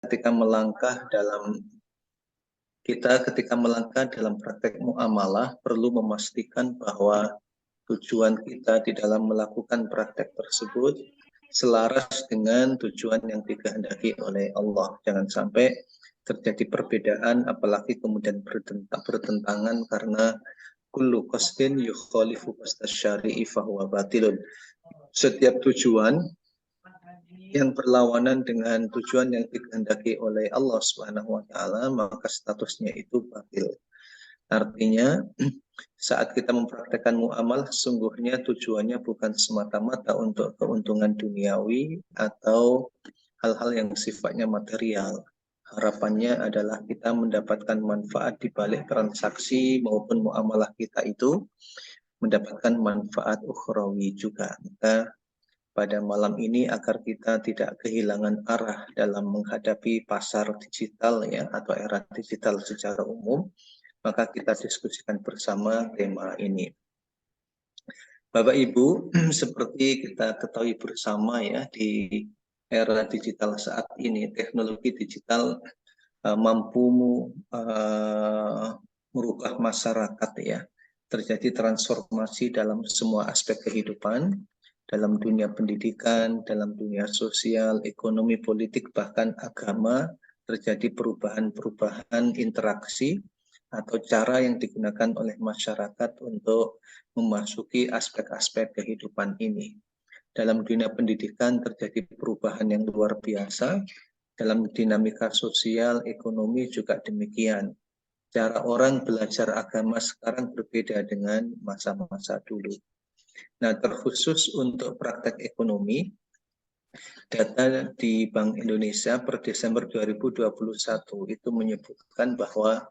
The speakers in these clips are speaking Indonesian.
ketika melangkah dalam praktek muamalah perlu memastikan bahwa tujuan kita di dalam melakukan praktek tersebut selaras dengan tujuan yang dikehendaki oleh Allah. Jangan sampai terjadi perbedaan, apalagi kemudian bertentangan, karena kullu qasdin yukhalifu qasdas syari'i fahuwa batilun. Setiap tujuan yang berlawanan dengan tujuan yang dikehendaki oleh Allah Subhanahu wa taala, maka statusnya itu batil. Artinya, saat kita mempraktekkan muamalah, sesungguhnya tujuannya bukan semata-mata untuk keuntungan duniawi atau hal-hal yang sifatnya material. Harapannya adalah kita mendapatkan manfaat di balik transaksi maupun muamalah kita itu, mendapatkan manfaat ukhrawi juga. Maka pada malam ini, agar kita tidak kehilangan arah dalam menghadapi pasar digital ya, atau era digital secara umum, maka kita diskusikan bersama tema ini. Bapak Ibu, seperti kita ketahui bersama ya, di era digital saat ini, teknologi digital mampu merubah masyarakat ya. Terjadi transformasi dalam semua aspek kehidupan, dalam dunia pendidikan, dalam dunia sosial, ekonomi, politik, bahkan agama. Terjadi perubahan-perubahan interaksi atau cara yang digunakan oleh masyarakat untuk memasuki aspek-aspek kehidupan ini. Dalam dunia pendidikan terjadi perubahan yang luar biasa, dalam dinamika sosial, ekonomi juga demikian. Cara orang belajar agama sekarang berbeda dengan masa-masa dulu. Nah, terkhusus untuk praktek ekonomi, data di Bank Indonesia per Desember 2021 itu menyebutkan bahwa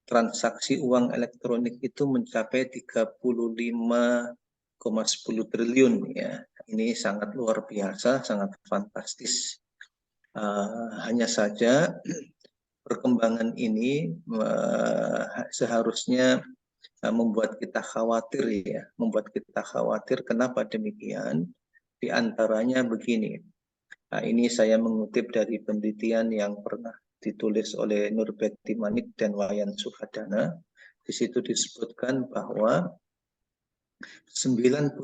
transaksi uang elektronik itu mencapai 35,10 triliun ya. Ini sangat luar biasa, sangat fantastis. Hanya saja perkembangan ini seharusnya membuat kita khawatir ya, Kenapa demikian? Di antaranya begini. Nah, ini saya mengutip dari penelitian yang pernah ditulis oleh Nurbeti Manik dan Wayan Suhadana. Di situ disebutkan bahwa 90%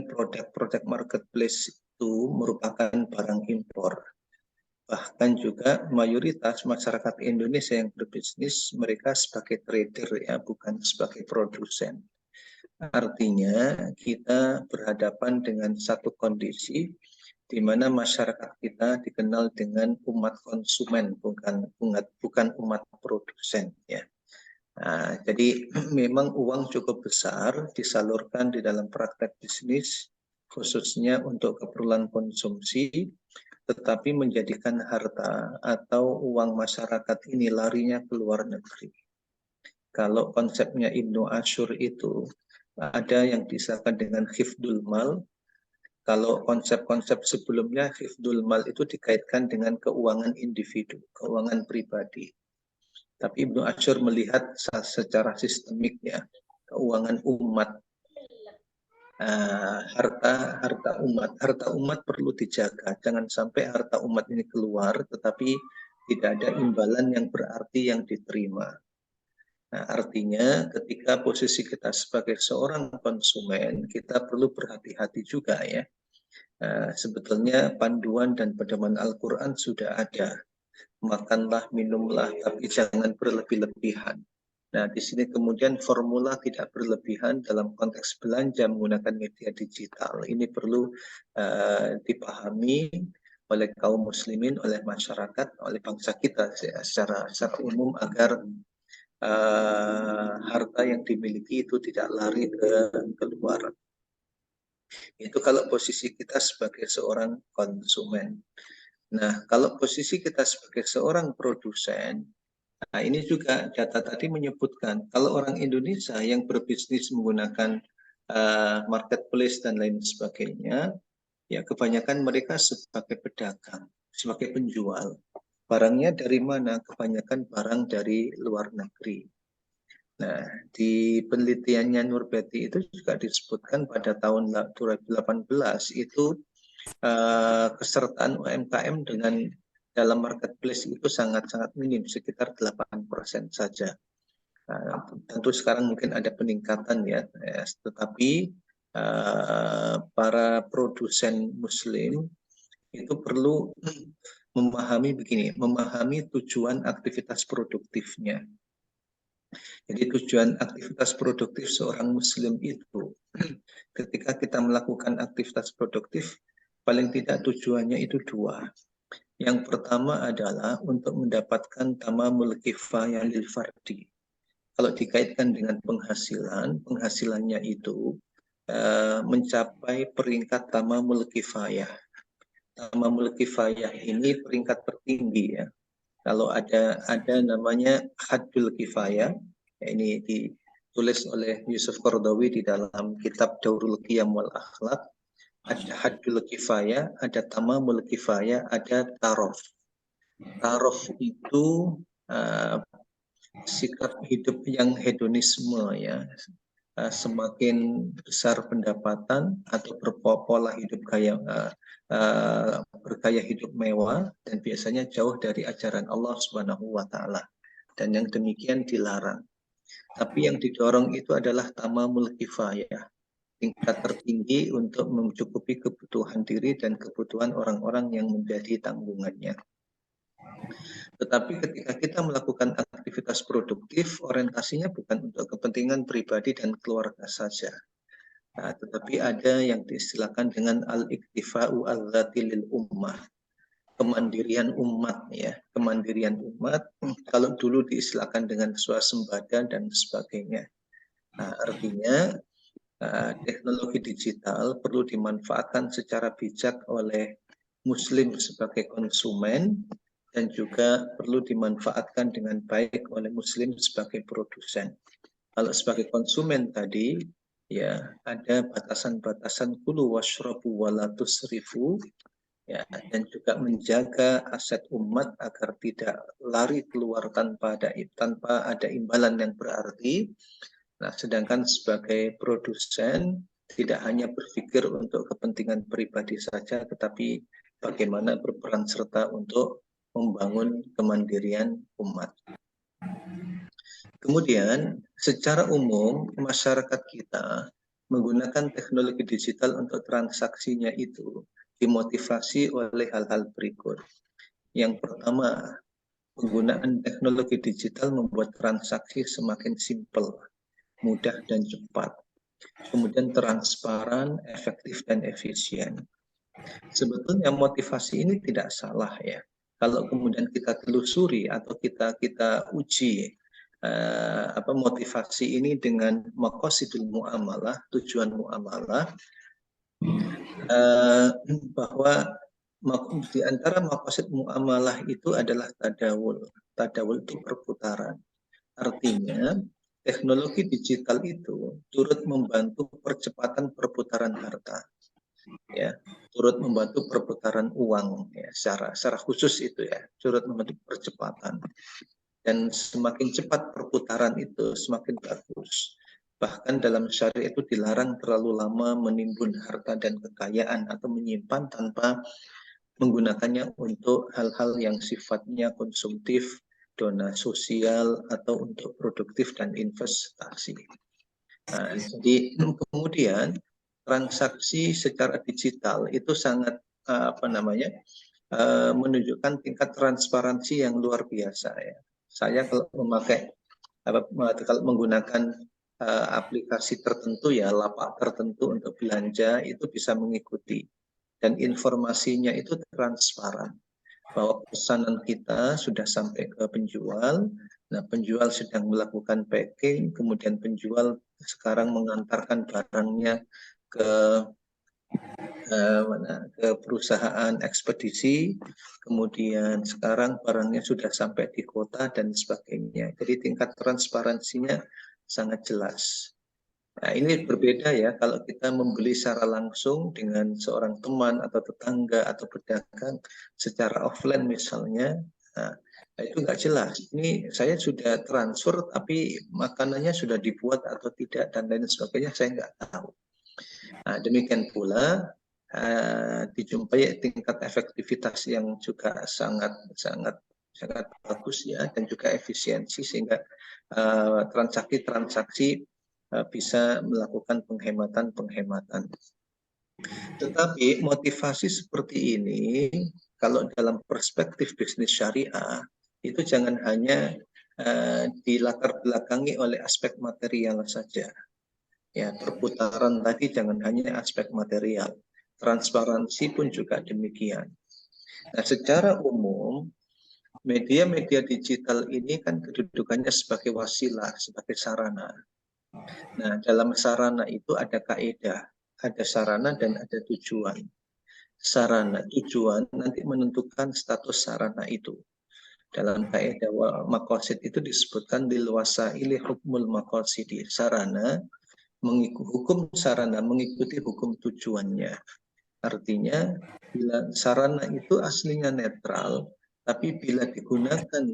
produk-produk marketplace itu merupakan barang impor. Bahkan juga mayoritas masyarakat Indonesia yang berbisnis, mereka sebagai trader ya, bukan sebagai produsen. Artinya kita berhadapan dengan satu kondisi di mana masyarakat kita dikenal dengan umat konsumen, bukan umat produsen ya. Nah, jadi memang uang cukup besar disalurkan di dalam praktek bisnis, khususnya untuk keperluan konsumsi, tetapi menjadikan harta atau uang masyarakat ini larinya ke luar negeri. Kalau konsepnya Ibnu Ashur itu ada yang disebut dengan hifdul mal. Kalau konsep-konsep sebelumnya, hifdul mal itu dikaitkan dengan keuangan individu, keuangan pribadi. Tapi Ibnu Ashur melihat secara sistemik ya, keuangan umat, harta umat perlu dijaga. Jangan sampai harta umat ini keluar, tetapi tidak ada imbalan yang berarti yang diterima. Nah, artinya ketika posisi kita sebagai seorang konsumen, kita perlu berhati-hati juga ya. Sebetulnya panduan dan pedoman Al-Quran sudah ada. Makanlah, minumlah, tapi jangan berlebih-lebihan. Nah, di sini kemudian formula tidak berlebihan dalam konteks belanja menggunakan media digital. Ini perlu dipahami oleh kaum muslimin, oleh masyarakat, oleh bangsa kita secara umum, agar harta yang dimiliki itu tidak lari ke luar. Itu kalau posisi kita sebagai seorang konsumen. Nah, kalau posisi kita sebagai seorang produsen, nah ini juga data tadi menyebutkan kalau orang Indonesia yang berbisnis menggunakan marketplace dan lain sebagainya, ya kebanyakan mereka sebagai pedagang, sebagai penjual. Barangnya dari mana? Kebanyakan barang dari luar negeri. Nah, di penelitiannya Nurbeti itu juga disebutkan pada tahun 2018 itu kesertaan UMKM dengan dalam marketplace itu sangat-sangat minim, sekitar 8% saja. Nah, tentu sekarang mungkin ada peningkatan ya, tetapi para produsen Muslim itu perlu memahami begini, memahami tujuan aktivitas produktifnya. Jadi tujuan aktivitas produktif seorang Muslim itu, ketika kita melakukan aktivitas produktif, paling tidak tujuannya itu dua. Yang pertama adalah untuk mendapatkan tamamul kifayah lil fardi. Kalau dikaitkan dengan penghasilan, penghasilannya itu mencapai peringkat tamamul kifayah. Tamamul kifayah ini peringkat tertinggi ya. Kalau ada namanya hadul kifayah, ini ditulis oleh Yusuf Qaradawi di dalam kitab Daurul Qiyam wal Akhlaq. Ada hadul kifayah, ada tamamul kifayah, ada tarof. Tarof itu sikap hidup yang hedonisme ya. Semakin besar pendapatan atau berpola hidup bergaya hidup mewah dan biasanya jauh dari ajaran Allah Subhanahu wa taala. Dan yang demikian dilarang. Tapi yang didorong itu adalah tamamul kifayah, tingkat tertinggi untuk mencukupi kebutuhan diri dan kebutuhan orang-orang yang menjadi tanggungannya. Tetapi ketika kita melakukan aktivitas produktif, orientasinya bukan untuk kepentingan pribadi dan keluarga saja. Nah, tetapi ada yang diistilahkan dengan al-iktifa'u al-dzati lil ummah. Kemandirian umat ya, kemandirian umat. Kalau dulu diistilahkan dengan swasembada dan sebagainya. Nah, artinya teknologi digital perlu dimanfaatkan secara bijak oleh Muslim sebagai konsumen dan juga perlu dimanfaatkan dengan baik oleh Muslim sebagai produsen. Kalau sebagai konsumen tadi, ya ada batasan-batasan kulu washrabu wala tusrifu, ya, dan juga menjaga aset umat agar tidak lari keluar tanpa ada imbalan yang berarti. Nah, sedangkan sebagai produsen tidak hanya berpikir untuk kepentingan pribadi saja, tetapi bagaimana berperan serta untuk membangun kemandirian umat. Kemudian, secara umum masyarakat kita menggunakan teknologi digital untuk transaksinya itu dimotivasi oleh hal-hal berikut. Yang pertama, penggunaan teknologi digital membuat transaksi semakin simpel, mudah dan cepat. Kemudian transparan, efektif dan efisien. Sebetulnya motivasi ini tidak salah ya. Kalau kemudian kita telusuri atau kita uji motivasi ini dengan maqasidul muamalah, tujuan muamalah, bahwa di antara maqasid muamalah itu adalah tadawul. Tadawul itu perputaran. Artinya teknologi digital itu turut membantu percepatan perputaran harta, ya, turut membantu perputaran uang, ya, secara khusus itu ya, turut membantu percepatan. Dan semakin cepat perputaran itu semakin bagus. Bahkan dalam syariat itu dilarang terlalu lama menimbun harta dan kekayaan atau menyimpan tanpa menggunakannya untuk hal-hal yang sifatnya konsumtif, dana sosial, atau untuk produktif dan investasi. Nah, jadi kemudian transaksi secara digital itu sangat menunjukkan tingkat transparansi yang luar biasa ya. Saya kalau menggunakan aplikasi tertentu ya, lapak tertentu untuk belanja itu bisa mengikuti dan informasinya itu transparan bahwa pesanan kita sudah sampai ke penjual. Nah, penjual sedang melakukan packing, kemudian penjual sekarang mengantarkan barangnya ke perusahaan ekspedisi, kemudian sekarang barangnya sudah sampai di kota dan sebagainya. Jadi tingkat transparansinya sangat jelas. Nah, ini berbeda ya kalau kita membeli secara langsung dengan seorang teman atau tetangga atau pedagang secara offline misalnya. Nah, itu nggak jelas. Ini saya sudah transfer tapi makanannya sudah dibuat atau tidak dan lain sebagainya saya nggak tahu. Nah, demikian pula dijumpai tingkat efektivitas yang juga sangat bagus ya, dan juga efisiensi, sehingga transaksi-transaksi bisa melakukan penghematan. Tetapi motivasi seperti ini, kalau dalam perspektif bisnis syariah, itu jangan hanya dilatar belakangi oleh aspek material saja. Ya, perputaran tadi jangan hanya aspek material, transparansi pun juga demikian. Nah, secara umum, media-media digital ini kan kedudukannya sebagai wasilah, sebagai sarana. Nah, dalam sarana itu ada kaidah, ada sarana dan ada tujuan. Sarana, tujuan nanti menentukan status sarana itu. Dalam kaidah maqasid itu disebutkan lil wasaili hukmul maqasidi. Sarana hukum sarana mengikuti hukum tujuannya. Artinya bila sarana itu aslinya netral, tapi bila digunakan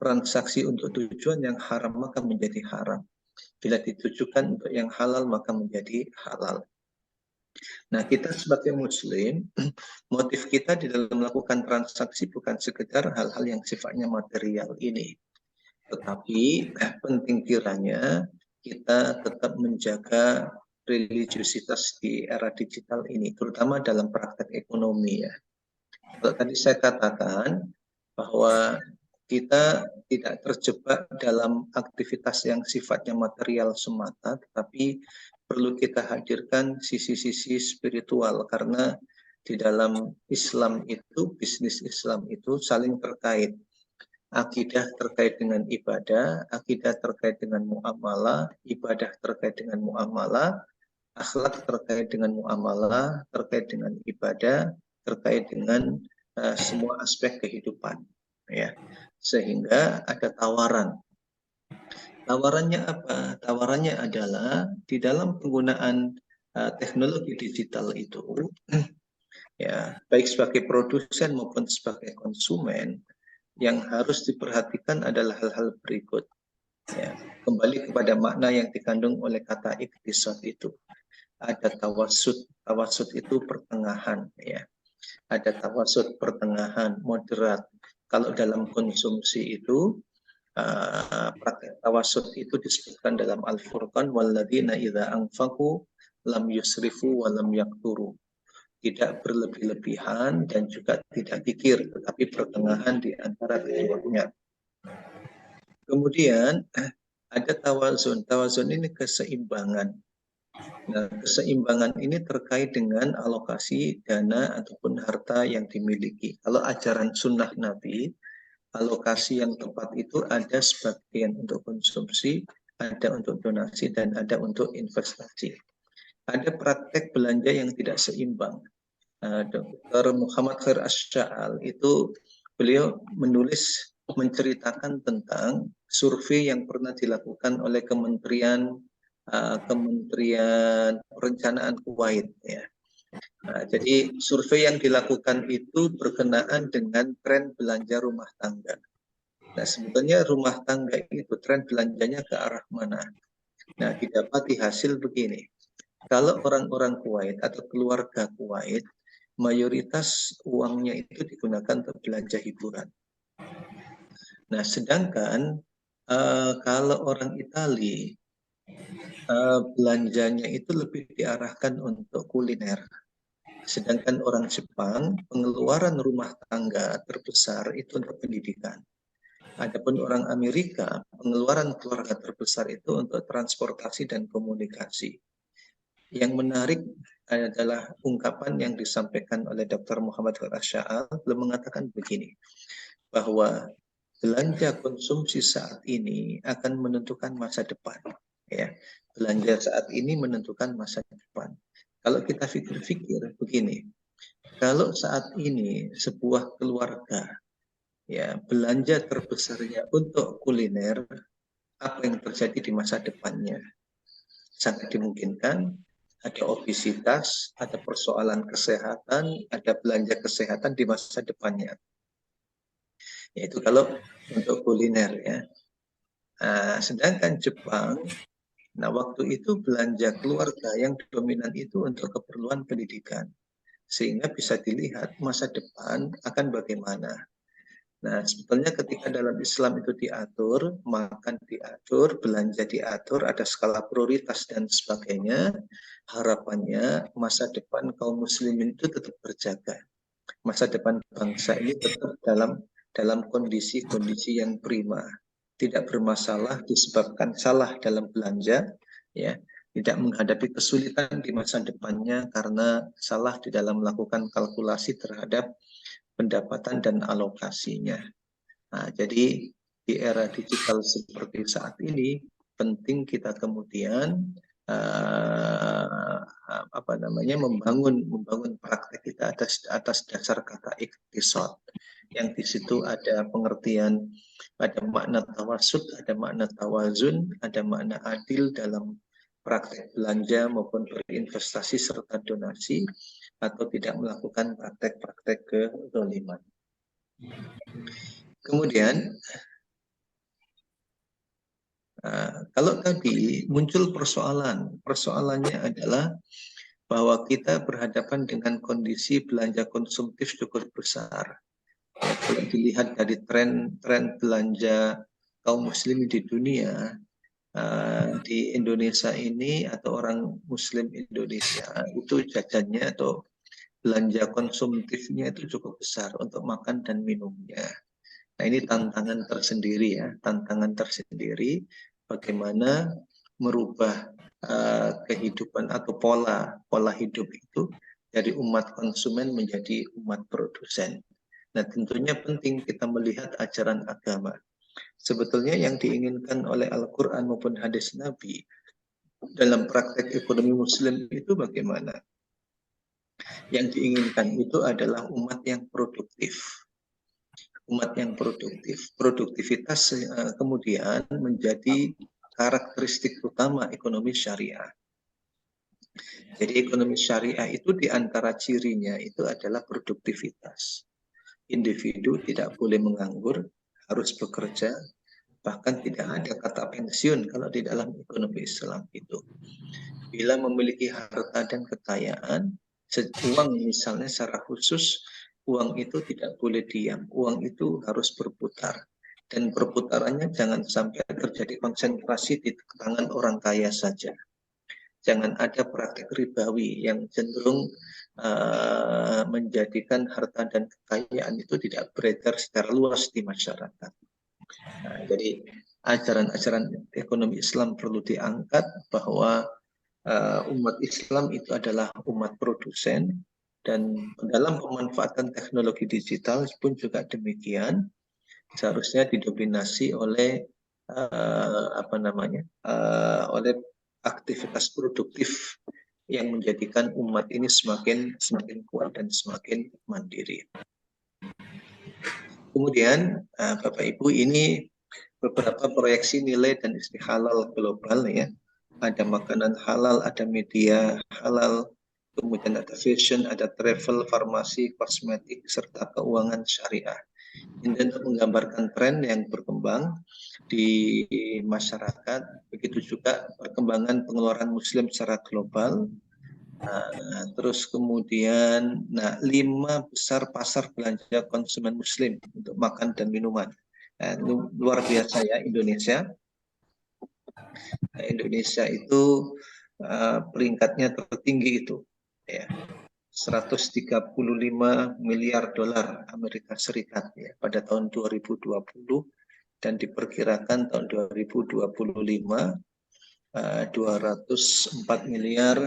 transaksi untuk tujuan yang haram maka menjadi haram. Bila ditujukan untuk yang halal maka menjadi halal. Nah, kita sebagai muslim, motif kita di dalam melakukan transaksi bukan sekedar hal-hal yang sifatnya material ini. Tetapi penting kiranya kita tetap menjaga religiusitas di era digital ini, terutama dalam praktek ekonomi ya. Kalau tadi saya katakan bahwa kita tidak terjebak dalam aktivitas yang sifatnya material semata, tetapi perlu kita hadirkan sisi-sisi spiritual, karena di dalam Islam itu, bisnis Islam itu saling terkait. Akidah terkait dengan ibadah, akidah terkait dengan muamalah, ibadah terkait dengan muamalah, akhlak terkait dengan muamalah, terkait dengan ibadah, terkait dengan semua aspek kehidupan, ya. Sehingga ada tawaran. Tawarannya apa? Tawarannya adalah di dalam penggunaan teknologi digital itu, ya, baik sebagai produsen maupun sebagai konsumen, yang harus diperhatikan adalah hal-hal berikut. Ya, kembali kepada makna yang dikandung oleh kata iktisad itu. Ada tawasud. Tawasud itu pertengahan, ya. Ada tawasud pertengahan, moderat. Kalau dalam konsumsi itu, praktek tawasud itu disebutkan dalam Al-Furqan, walladzina idza anfaqu lam yusrifu wa lam yaqturu. Tidak berlebih-lebihan dan juga tidak kikir, tetapi pertengahan di antara keduanya. Kemudian ada tawazun. Tawazun ini keseimbangan. Nah, keseimbangan ini terkait dengan alokasi dana ataupun harta yang dimiliki. Kalau ajaran sunnah Nabi, alokasi yang tepat itu ada sebagian untuk konsumsi, ada untuk donasi, dan ada untuk investasi. Ada praktek belanja yang tidak seimbang. Dr. Muhammad Khair Asy'al itu beliau menceritakan tentang survei yang pernah dilakukan oleh Kementerian Perencanaan Kuwait, ya. Nah, jadi survei yang dilakukan itu berkenaan dengan tren belanja rumah tangga. Nah, sebetulnya rumah tangga itu tren belanjanya ke arah mana? Nah, didapati hasil begini. Kalau orang-orang Kuwait atau keluarga Kuwait, mayoritas uangnya itu digunakan untuk belanja hiburan. Nah, sedangkan kalau orang Itali, belanjanya itu lebih diarahkan untuk kuliner. Sedangkan orang Jepang, pengeluaran rumah tangga terbesar itu untuk pendidikan. Adapun orang Amerika, pengeluaran keluarga terbesar itu untuk transportasi dan komunikasi. Yang menarik adalah ungkapan yang disampaikan oleh Dr. Muhammad Khair Asy'al, beliau mengatakan begini, bahwa belanja konsumsi saat ini akan menentukan masa depan. Ya, belanja saat ini menentukan masa depan. Kalau kita pikir-pikir begini, kalau saat ini sebuah keluarga, ya, belanja terbesarnya untuk kuliner, apa yang terjadi di masa depannya? Sangat dimungkinkan ada obesitas, ada persoalan kesehatan, ada belanja kesehatan di masa depannya. Yaitu kalau untuk kuliner, ya. Sedangkan Jepang, nah waktu itu belanja keluarga yang dominan itu untuk keperluan pendidikan. sehingga bisa dilihat masa depan akan bagaimana. Nah, sebetulnya ketika dalam Islam itu diatur, makan diatur, belanja diatur, ada skala prioritas dan sebagainya, harapannya masa depan kaum muslimin itu tetap terjaga. Masa depan bangsa ini tetap dalam kondisi-kondisi yang prima, tidak bermasalah disebabkan salah dalam belanja, ya, tidak menghadapi kesulitan di masa depannya karena salah di dalam melakukan kalkulasi terhadap pendapatan dan alokasinya. Nah, jadi di era digital seperti saat ini penting kita kemudian membangun praktek kita atas dasar kata iktisad, yang di situ ada pengertian, ada makna tawasud, ada makna tawazun, ada makna adil dalam praktek belanja maupun berinvestasi serta donasi, atau tidak melakukan praktek-praktek kezaliman. Kemudian kalau tadi muncul persoalannya adalah bahwa kita berhadapan dengan kondisi belanja konsumtif cukup besar. Ya, kalau dilihat dari tren belanja kaum muslim di dunia, di Indonesia ini atau orang muslim Indonesia itu jajannya atau belanja konsumtifnya itu cukup besar untuk makan dan minumnya. Nah, ini tantangan tersendiri ya, tantangan tersendiri bagaimana merubah kehidupan atau pola hidup itu dari umat konsumen menjadi umat produsen. Nah, tentunya penting kita melihat ajaran agama. Sebetulnya yang diinginkan oleh Al-Quran maupun hadis Nabi dalam praktek ekonomi muslim itu bagaimana? Yang diinginkan itu adalah umat yang produktif. Umat yang produktif. Produktivitas kemudian menjadi karakteristik utama ekonomi syariah. Jadi ekonomi syariah itu diantara cirinya itu adalah produktivitas. Individu tidak boleh menganggur, harus bekerja, bahkan tidak ada kata pensiun kalau di dalam ekonomi Islam itu. Bila memiliki harta dan kekayaan, uang misalnya secara khusus, uang itu tidak boleh diam, uang itu harus berputar. Dan perputarannya jangan sampai terjadi konsentrasi di tangan orang kaya saja. Jangan ada praktik ribawi yang cenderung menjadikan harta dan kekayaan itu tidak beredar secara luas di masyarakat. Nah, jadi ajaran-ajaran ekonomi Islam perlu diangkat bahwa umat Islam itu adalah umat produsen, dan dalam pemanfaatan teknologi digital pun juga demikian, seharusnya didominasi oleh oleh aktivitas produktif yang menjadikan umat ini semakin kuat dan semakin mandiri. Kemudian Bapak Ibu, ini beberapa proyeksi nilai dan istilah halal global ya. Ada makanan halal, ada media halal, kemudian ada fashion, ada travel, farmasi, kosmetik, serta keuangan syariah. Ini untuk menggambarkan tren yang berkembang di masyarakat, begitu juga perkembangan pengeluaran muslim secara global. Terus kemudian 5 besar pasar belanja konsumen muslim untuk makan dan minuman. Luar biasa ya Indonesia. Indonesia itu peringkatnya tertinggi itu ya, 135 miliar dolar Amerika Serikat ya, pada tahun 2020, dan diperkirakan tahun 2025 204 miliar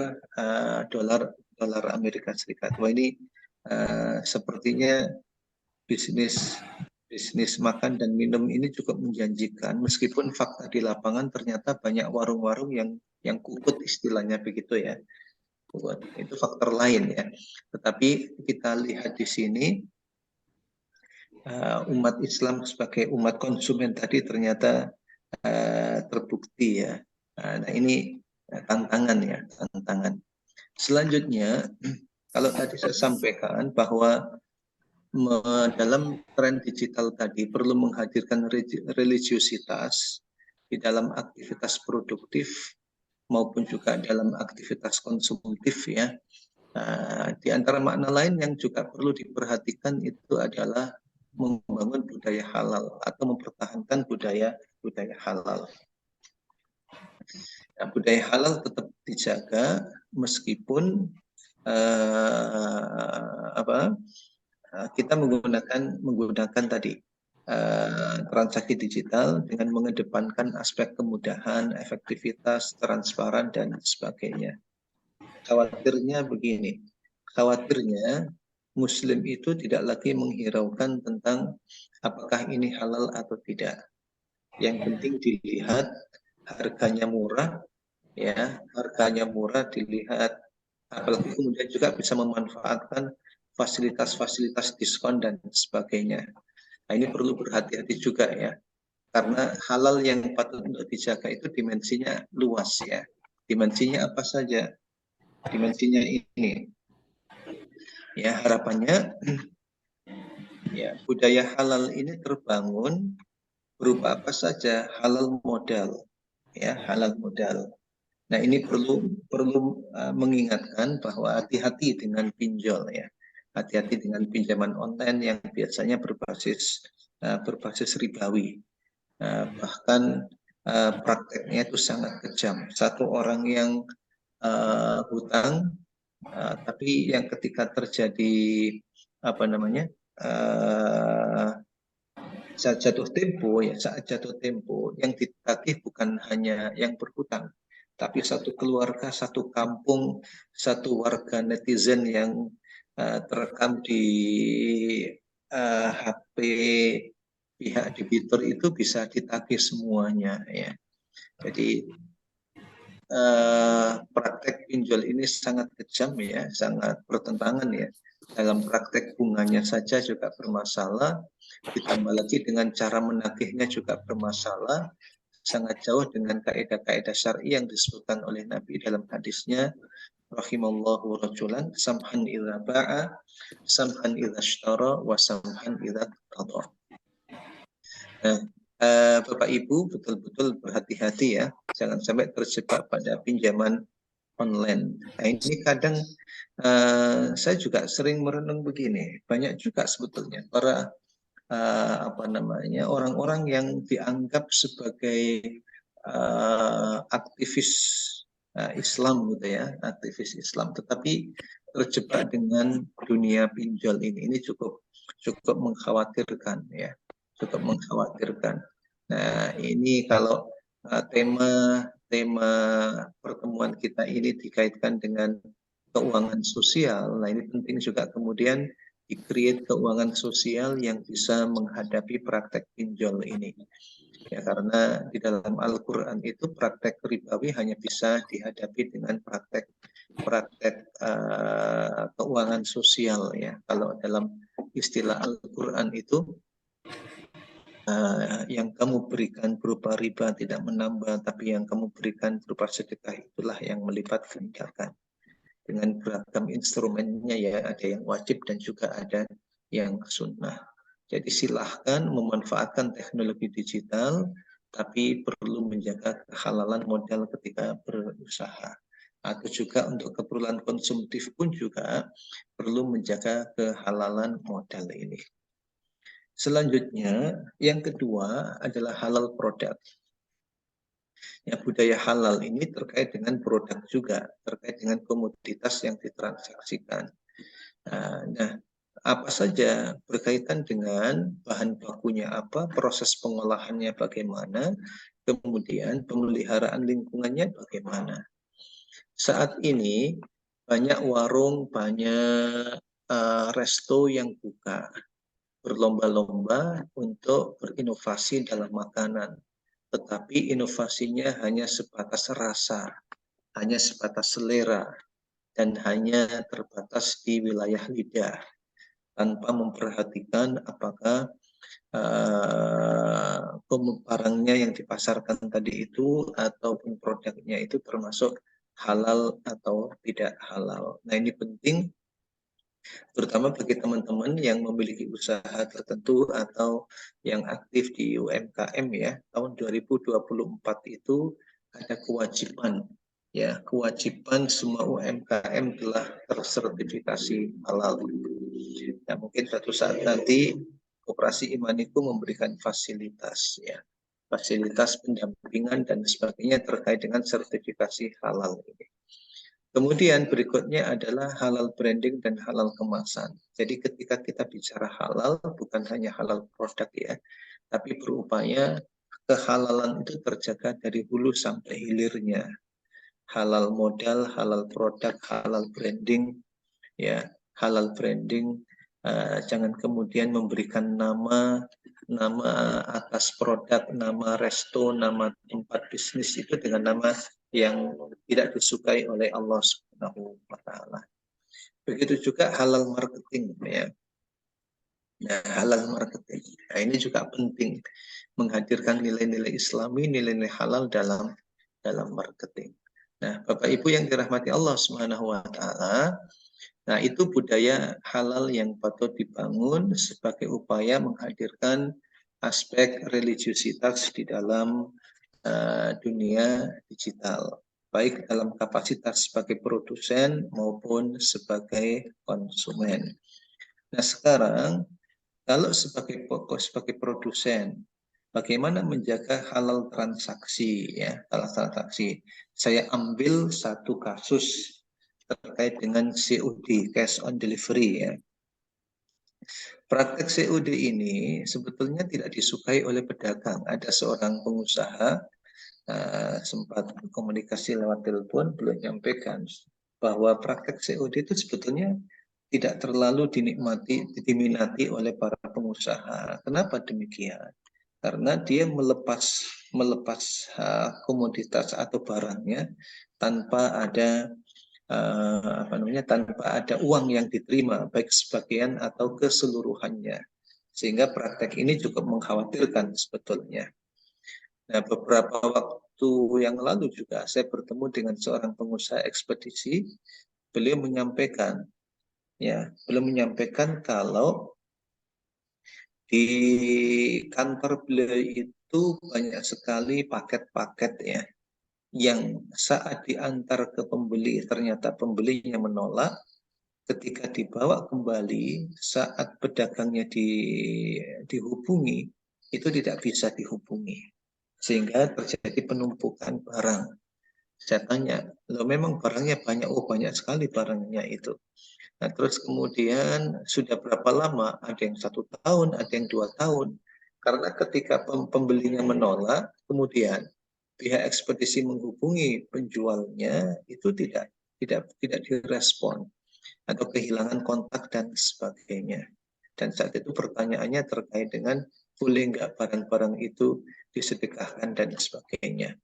dolar Amerika Serikat. Wah, ini sepertinya bisnis makan dan minum ini cukup menjanjikan, meskipun fakta di lapangan ternyata banyak warung-warung yang kukut istilahnya begitu ya. Itu faktor lain ya. Tetapi kita lihat di sini umat Islam sebagai umat konsumen tadi ternyata terbukti ya. Nah, ini tantangan ya, tantangan. Selanjutnya, kalau tadi saya sampaikan bahwa dalam tren digital tadi perlu menghadirkan religiositas di dalam aktivitas produktif maupun juga dalam aktivitas konsumtif ya. Di antara makna lain yang juga perlu diperhatikan itu adalah membangun budaya halal atau mempertahankan budaya halal. Nah, budaya halal tetap dijaga meskipun kita menggunakan tadi transaksi digital dengan mengedepankan aspek kemudahan, efektivitas, transparan, dan sebagainya. Khawatirnya begini, khawatirnya Muslim itu tidak lagi menghiraukan tentang apakah ini halal atau tidak. Yang penting dilihat harganya murah, ya, harganya murah dilihat, apalagi kemudian juga bisa memanfaatkan fasilitas-fasilitas diskon dan sebagainya. Nah, ini perlu berhati-hati juga ya, karena halal yang patut untuk dijaga itu dimensinya luas ya. Dimensinya apa saja? Dimensinya ini. Ya, harapannya ya budaya halal ini terbangun berupa apa saja? Halal modal. Ya, halal modal. Nah, ini perlu mengingatkan bahwa hati-hati dengan pinjol ya. Hati-hati dengan pinjaman online yang biasanya berbasis ribawi. Bahkan prakteknya itu sangat kejam. Satu orang yang hutang, tapi yang ketika terjadi saat jatuh tempo yang ditagih bukan hanya yang berhutang, tapi satu keluarga, satu kampung, satu warga netizen yang terekam di HP pihak debitur itu bisa ditagih semuanya ya. Jadi praktek pinjol ini sangat kejam ya, sangat bertentangan ya. Dalam praktek bunganya saja juga bermasalah, ditambah lagi dengan cara menagihnya juga bermasalah, sangat jauh dengan kaidah-kaidah syar'i yang disebutkan oleh Nabi dalam hadisnya, rahimallahu rajulan samhan idza ba'a, samhan idza ishtara, wa samhan idza qada. Nah, Bapak Ibu betul-betul berhati-hati ya, jangan sampai terjebak pada pinjaman online. Nah, ini kadang saya juga sering merenung begini, banyak juga sebetulnya para orang-orang yang dianggap sebagai aktivis Islam gitu ya, aktivis Islam, tetapi terjebak dengan dunia pinjol ini. Ini cukup mengkhawatirkan ya, cukup mengkhawatirkan. Nah, ini kalau tema pertemuan kita ini dikaitkan dengan keuangan sosial, nah ini penting juga kemudian di-create keuangan sosial yang bisa menghadapi praktek pinjol ini. Ya, karena di dalam Al-Quran itu praktek ribawi hanya bisa dihadapi dengan praktek keuangan sosial ya. Kalau dalam istilah Al-Quran itu yang kamu berikan berupa riba tidak menambah, tapi yang kamu berikan berupa sedekah itulah yang melipat gandakan. Dengan beragam instrumennya ya, ada yang wajib dan juga ada yang sunnah. Jadi silahkan memanfaatkan teknologi digital, tapi perlu menjaga kehalalan modal ketika berusaha. Atau juga untuk keperluan konsumtif pun juga perlu menjaga kehalalan modal ini. Selanjutnya, yang kedua adalah halal produk. Ya, budaya halal ini terkait dengan produk juga, terkait dengan komoditas yang ditransaksikan. Nah, apa saja berkaitan dengan bahan bakunya apa, proses pengolahannya bagaimana, kemudian pemeliharaan lingkungannya bagaimana. Saat ini banyak warung, banyak resto yang buka, berlomba-lomba untuk berinovasi dalam makanan. Tetapi inovasinya hanya sebatas rasa, hanya sebatas selera, dan hanya terbatas di wilayah lidah, tanpa memperhatikan apakah barangnya yang dipasarkan tadi itu ataupun produknya itu termasuk halal atau tidak halal. Nah, ini penting terutama bagi teman-teman yang memiliki usaha tertentu atau yang aktif di UMKM ya. Tahun 2024 itu ada kewajiban ya kewajiban semua UMKM telah tersertifikasi halal. Ya, mungkin suatu saat nanti Koperasi Imaniku memberikan fasilitas, ya, fasilitas pendampingan dan sebagainya terkait dengan sertifikasi halal ini. Kemudian berikutnya adalah halal branding dan halal kemasan. Jadi ketika kita bicara halal, bukan hanya halal produk ya, tapi berupaya kehalalan itu terjaga dari hulu sampai hilirnya. Halal modal, halal produk, halal branding, ya, halal branding. Jangan kemudian memberikan nama atas produk, nama resto, nama tempat bisnis itu dengan nama yang tidak disukai oleh Allah Subhanahu wa taala. Begitu juga halal marketing, ya. Nah, halal marketing. Nah, ini juga penting menghadirkan nilai-nilai Islami, nilai-nilai halal dalam marketing. Nah, Bapak Ibu yang dirahmati Allah Subhanahu wa taala, nah itu budaya halal yang patut dibangun sebagai upaya menghadirkan aspek religiusitas di dalam dunia digital, baik dalam kapasitas sebagai produsen maupun sebagai konsumen. Nah, sekarang kalau sebagai produsen, bagaimana menjaga halal transaksi, ya, halal transaksi. Saya ambil satu kasus terkait dengan COD, cash on delivery, ya. Praktek COD ini sebetulnya tidak disukai oleh pedagang. Ada seorang pengusaha sempat komunikasi lewat telepon, beliau menyampaikan bahwa praktek COD itu sebetulnya tidak terlalu diminati oleh para pengusaha. Kenapa demikian? Karena dia melepas komoditas atau barangnya tanpa ada tanpa ada uang yang diterima, baik sebagian atau keseluruhannya, sehingga praktek ini cukup mengkhawatirkan sebetulnya. Nah, beberapa waktu yang lalu juga saya bertemu dengan seorang pengusaha ekspedisi. Beliau menyampaikan, kalau di kantor beliau itu banyak sekali paket-paket, ya, yang saat diantar ke pembeli ternyata pembelinya menolak. Ketika dibawa kembali saat pedagangnya dihubungi, itu tidak bisa dihubungi, sehingga terjadi penumpukan barang. Saya tanya, lo memang barangnya banyak? Oh, banyak sekali barangnya itu. Nah, terus kemudian sudah berapa lama? Ada yang 1 tahun, ada yang 2 tahun. Karena ketika pembelinya menolak, kemudian pihak ekspedisi menghubungi penjualnya, itu tidak direspon atau kehilangan kontak dan sebagainya. Dan saat itu pertanyaannya terkait dengan boleh nggak barang-barang itu disedekahkan dan sebagainya.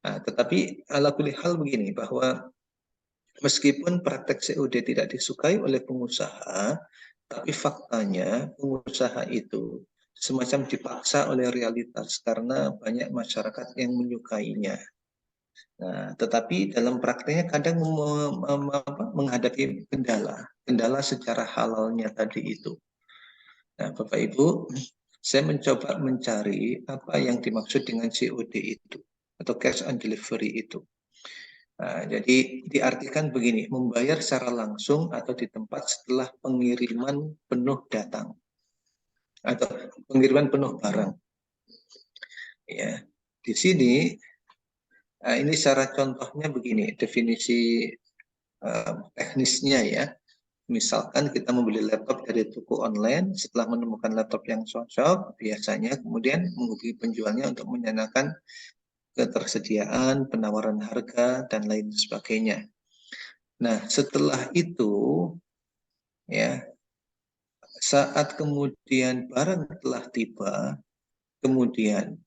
Nah, tetapi ala kulli hal begini, bahwa meskipun praktek COD tidak disukai oleh pengusaha, tapi faktanya pengusaha itu semacam dipaksa oleh realitas karena banyak masyarakat yang menyukainya. Nah, tetapi dalam prakteknya kadang menghadapi kendala secara halalnya tadi itu. Nah, Bapak Ibu, saya mencoba mencari apa yang dimaksud dengan COD itu atau cash on delivery itu. Nah, jadi diartikan begini, membayar secara langsung atau di tempat setelah pengiriman penuh datang atau pengiriman penuh barang. Ya, di sini ini secara contohnya begini, definisi teknisnya, ya. Misalkan kita membeli laptop dari toko online, setelah menemukan laptop yang cocok, biasanya kemudian menghubungi penjualnya untuk menanyakan ketersediaan, penawaran harga, dan lain sebagainya. Nah, setelah itu, ya, saat kemudian barang telah tiba, kemudian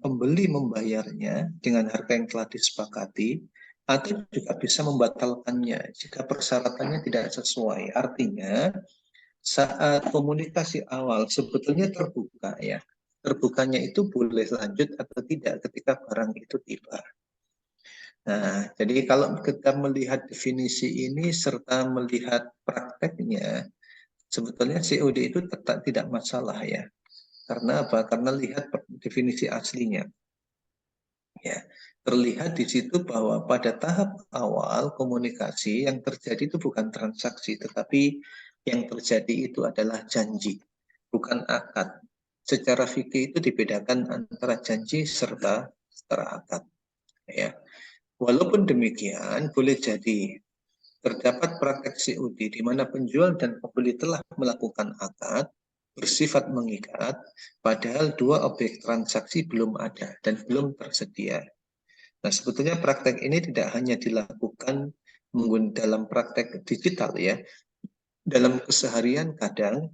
pembeli membayarnya dengan harga yang telah disepakati, atau juga bisa membatalkannya jika persyaratannya tidak sesuai. Artinya, saat komunikasi awal sebetulnya terbuka, ya. Terbukanya itu boleh lanjut atau tidak ketika barang itu tiba. Nah, jadi kalau kita melihat definisi ini serta melihat prakteknya, sebetulnya COD itu tetap tidak masalah, ya. Karena apa? Karena lihat definisi aslinya. Ya, terlihat di situ bahwa pada tahap awal komunikasi yang terjadi itu bukan transaksi, tetapi yang terjadi itu adalah janji, bukan akad. Secara fikih itu dibedakan antara janji serta akad. Ya, walaupun demikian, boleh jadi terdapat praktek COD di mana penjual dan pembeli telah melakukan akad bersifat mengikat, padahal dua objek transaksi belum ada dan belum tersedia. Nah, sebetulnya praktek ini tidak hanya dilakukan dalam praktek digital ya. Dalam keseharian kadang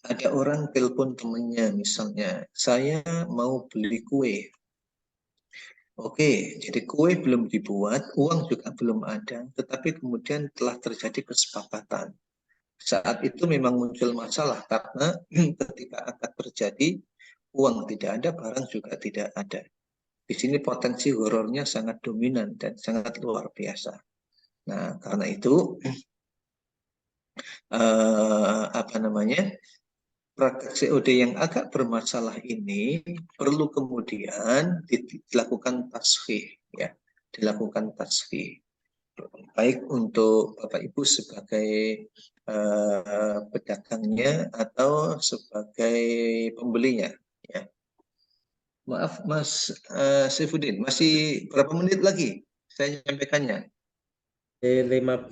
ada orang telepon temannya misalnya, saya mau beli kue. Oke, jadi kue belum dibuat, uang juga belum ada, tetapi kemudian telah terjadi kesepakatan. Saat itu memang muncul masalah karena ketika akad terjadi, uang tidak ada, barang juga tidak ada. Di sini potensi horornya sangat dominan dan sangat luar biasa. Nah, karena itu apa namanya, praktek COD yang agak bermasalah ini perlu kemudian dilakukan tasfih, ya, dilakukan tasfih. Baik untuk Bapak Ibu sebagai pedagangnya atau sebagai pembelinya. Ya. Maaf Mas Saifuddin, masih berapa menit lagi saya menyampaikannya? 15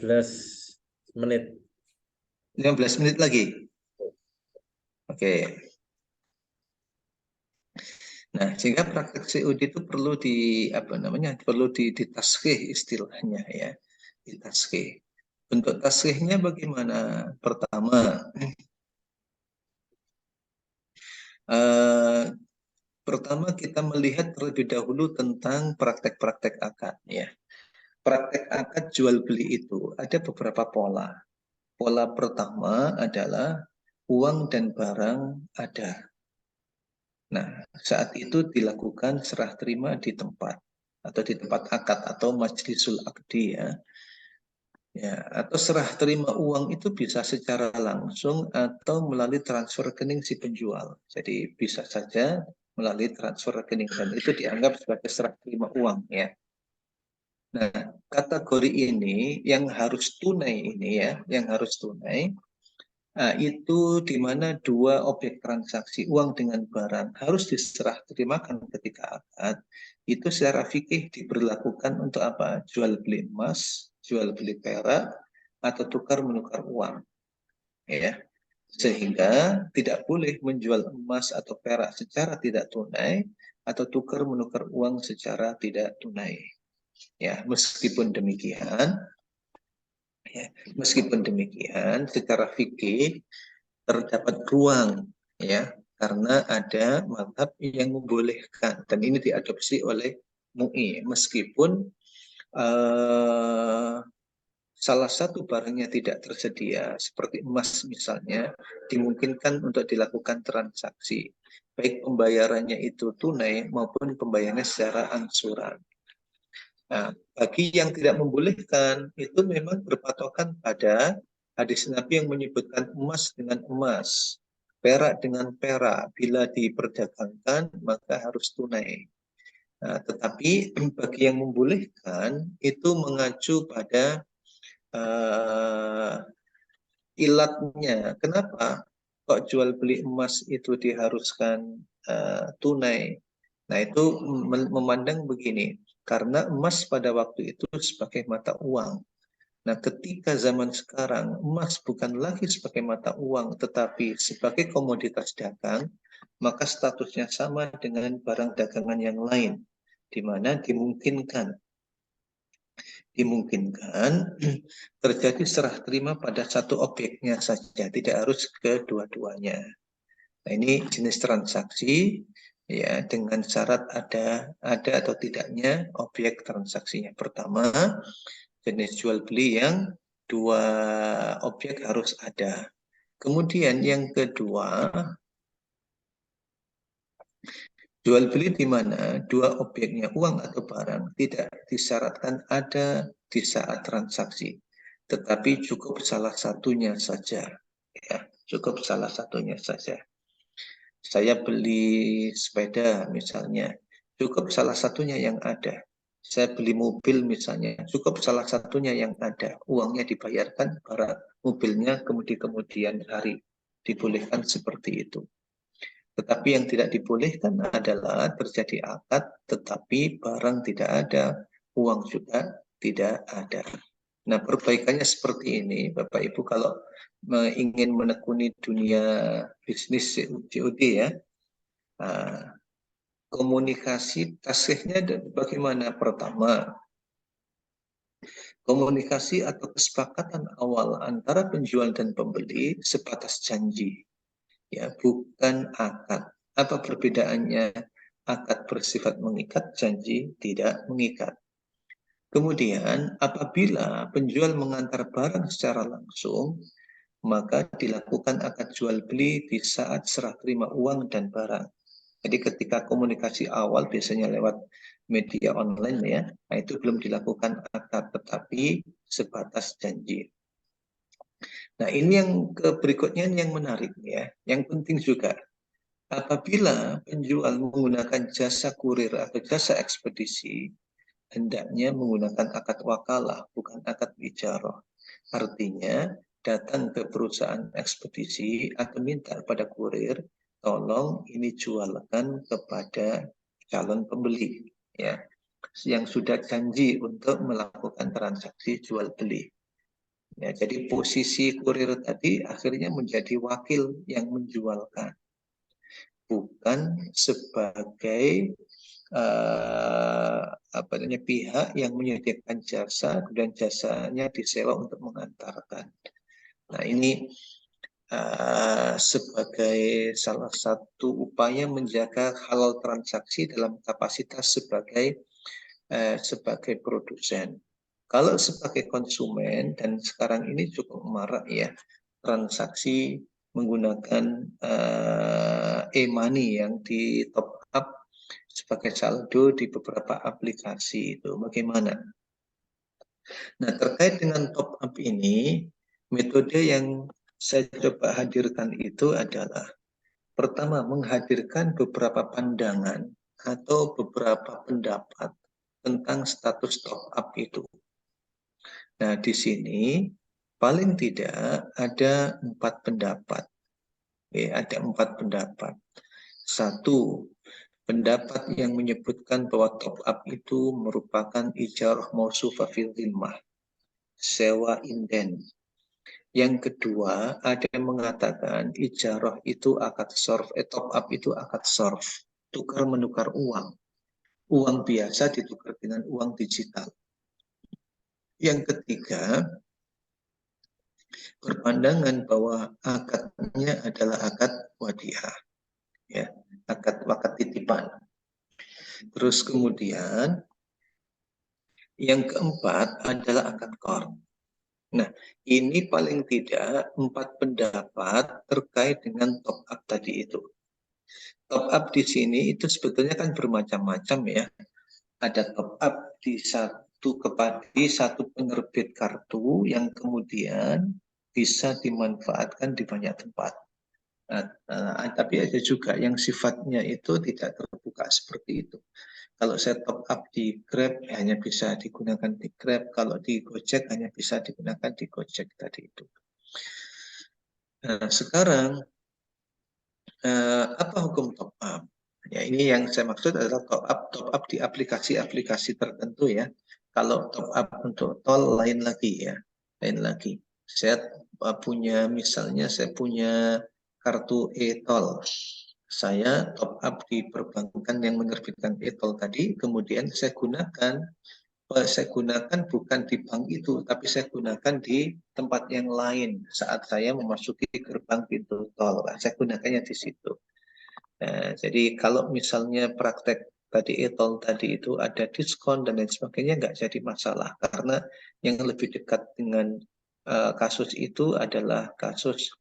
menit. 15 menit lagi. Oke. Nah, sehingga praktek COD itu perlu perlu ditaskhih istilahnya ya. Ditaskhih. Bentuk taskhihnya bagaimana? Pertama kita melihat terlebih dahulu tentang praktek-praktek akad ya. Praktek akad jual beli itu ada beberapa pola. Pola pertama adalah uang dan barang ada. Nah, saat itu dilakukan serah terima di tempat atau di tempat akad atau majlisul akdi ya. Ya, atau serah terima uang itu bisa secara langsung atau melalui transfer rekening si penjual. Jadi bisa saja melalui transfer rekening dan itu dianggap sebagai serah terima uang ya. Nah, kategori ini yang harus tunai ini ya, yang harus tunai itu di mana dua objek transaksi uang dengan barang harus diserah terimakan ketika akad. Itu secara fikih diberlakukan untuk apa? Jual beli emas, jual beli perak, atau tukar menukar uang. Ya, sehingga tidak boleh menjual emas atau perak secara tidak tunai atau tukar menukar uang secara tidak tunai. Ya, meskipun demikian, secara fikih terdapat ruang ya karena ada mazhab yang membolehkan dan ini diadopsi oleh MUI meskipun salah satu barangnya tidak tersedia seperti emas misalnya dimungkinkan untuk dilakukan transaksi baik pembayarannya itu tunai maupun pembayarannya secara angsuran. Nah, bagi yang tidak membolehkan itu memang berpatokan pada hadis Nabi yang menyebutkan emas dengan emas, perak dengan perak. Bila diperdagangkan maka harus tunai. Nah, tetapi bagi yang membolehkan itu mengacu pada ilatnya. Kenapa kok jual beli emas itu diharuskan tunai? Nah, itu memandang begini, karena emas pada waktu itu sebagai mata uang. Nah, ketika zaman sekarang emas bukan lagi sebagai mata uang, tetapi sebagai komoditas dagang, maka statusnya sama dengan barang dagangan yang lain, di mana dimungkinkan terjadi serah terima pada satu objeknya saja, tidak harus kedua-duanya. Nah, ini jenis transaksi ya dengan syarat ada atau tidaknya objek transaksinya. Pertama, jenis jual beli yang dua objek harus ada. Kemudian yang kedua, jual beli di mana dua objeknya uang atau barang tidak disyaratkan ada di saat transaksi, tetapi cukup salah satunya saja. Ya, cukup salah satunya saja. Saya beli sepeda misalnya, cukup salah satunya yang ada. Saya beli mobil misalnya, cukup salah satunya yang ada, uangnya dibayarkan, para mobilnya kemudian hari. Dibolehkan seperti itu. Tetapi yang tidak dibolehkan adalah terjadi akad, tetapi barang tidak ada, uang juga tidak ada. Nah, perbaikannya seperti ini, Bapak Ibu, kalau ingin menekuni dunia bisnis COD ya, komunikasi tasihnya bagaimana? Pertama, komunikasi atau kesepakatan awal antara penjual dan pembeli sebatas janji, ya, bukan akad. Apa perbedaannya? Akad bersifat mengikat, janji tidak mengikat. Kemudian, apabila penjual mengantar barang secara langsung, maka dilakukan akad jual beli di saat serah terima uang dan barang. Jadi ketika komunikasi awal biasanya lewat media online ya, nah itu belum dilakukan akad, tetapi sebatas janji. Nah ini yang berikutnya yang menarik ya, yang penting juga. Apabila penjual menggunakan jasa kurir atau jasa ekspedisi, hendaknya menggunakan akad wakalah, bukan akad ijarah. Artinya, datang ke perusahaan ekspedisi atau minta pada kurir, tolong ini jualkan kepada calon pembeli, ya, yang sudah janji untuk melakukan transaksi jual beli. Ya, jadi posisi kurir tadi akhirnya menjadi wakil yang menjualkan, bukan sebagai apa namanya, pihak yang menyediakan jasa dan jasanya disewa untuk mengantarkan. Nah ini sebagai salah satu upaya menjaga halal transaksi dalam kapasitas sebagai produsen. Kalau sebagai konsumen, dan sekarang ini cukup marak ya, transaksi menggunakan e-money yang di top up sebagai saldo di beberapa aplikasi itu. Bagaimana? Nah, terkait dengan top up ini, metode yang saya coba hadirkan itu adalah pertama, menghadirkan beberapa pandangan atau beberapa pendapat tentang status top up itu. Nah, di sini paling tidak ada 4 pendapat. Ada 4 pendapat. Satu, pendapat yang menyebutkan bahwa top up itu merupakan ijarah mausufah fil dhimmah, sewa inden. Yang kedua, ada yang mengatakan ijarah itu akad sorf, top up itu akad sorf, tukar menukar uang. Uang biasa ditukar dengan uang digital. Yang ketiga, berpandangan bahwa akadnya adalah akad wadiah, ya, akad wakaf titipan. Terus kemudian yang keempat adalah akad qard. Nah, ini paling tidak 4 pendapat terkait dengan top up tadi itu. Top up di sini itu sebetulnya kan bermacam-macam ya. Ada top up di satu penerbit kartu yang kemudian bisa dimanfaatkan di banyak tempat. Tapi ada juga yang sifatnya itu tidak terbuka seperti itu. Kalau saya top up di Grab hanya bisa digunakan di Grab, kalau di Gojek hanya bisa digunakan di Gojek tadi itu. Nah, sekarang apa hukum top up? Ya, ini yang saya maksud adalah top up di aplikasi-aplikasi tertentu ya. Kalau top up untuk tol lain lagi ya, lain lagi. Saya punya, misalnya saya punya kartu e-tol. Saya top up di perbankan yang menerbitkan e-tol tadi, kemudian saya gunakan bukan di bank itu, tapi saya gunakan di tempat yang lain saat saya memasuki gerbang pintu tol. Saya gunakannya di situ. Nah, jadi kalau misalnya praktek tadi e-tol tadi itu ada diskon dan lain sebagainya, nggak jadi masalah, karena yang lebih dekat dengan kasus itu adalah kasus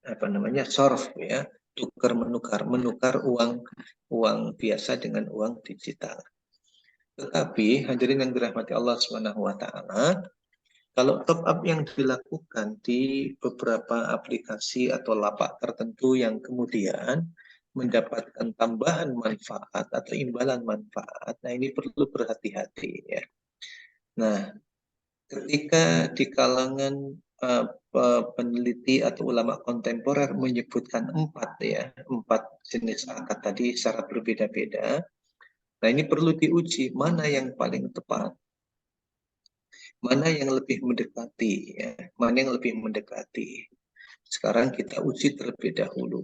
apa namanya, sorf ya, menukar uang biasa dengan uang digital. Tetapi hadirin yang dirahmati Allah Subhanahu wa taala, kalau top up yang dilakukan di beberapa aplikasi atau lapak tertentu yang kemudian mendapatkan tambahan manfaat atau imbalan manfaat, nah ini perlu berhati-hati ya. Nah, ketika di kalangan peneliti atau ulama kontemporer menyebutkan 4 jenis akad tadi secara berbeda-beda, nah ini perlu diuji mana yang paling tepat, mana yang lebih mendekati ya, mana yang lebih mendekati. Sekarang kita uji terlebih dahulu.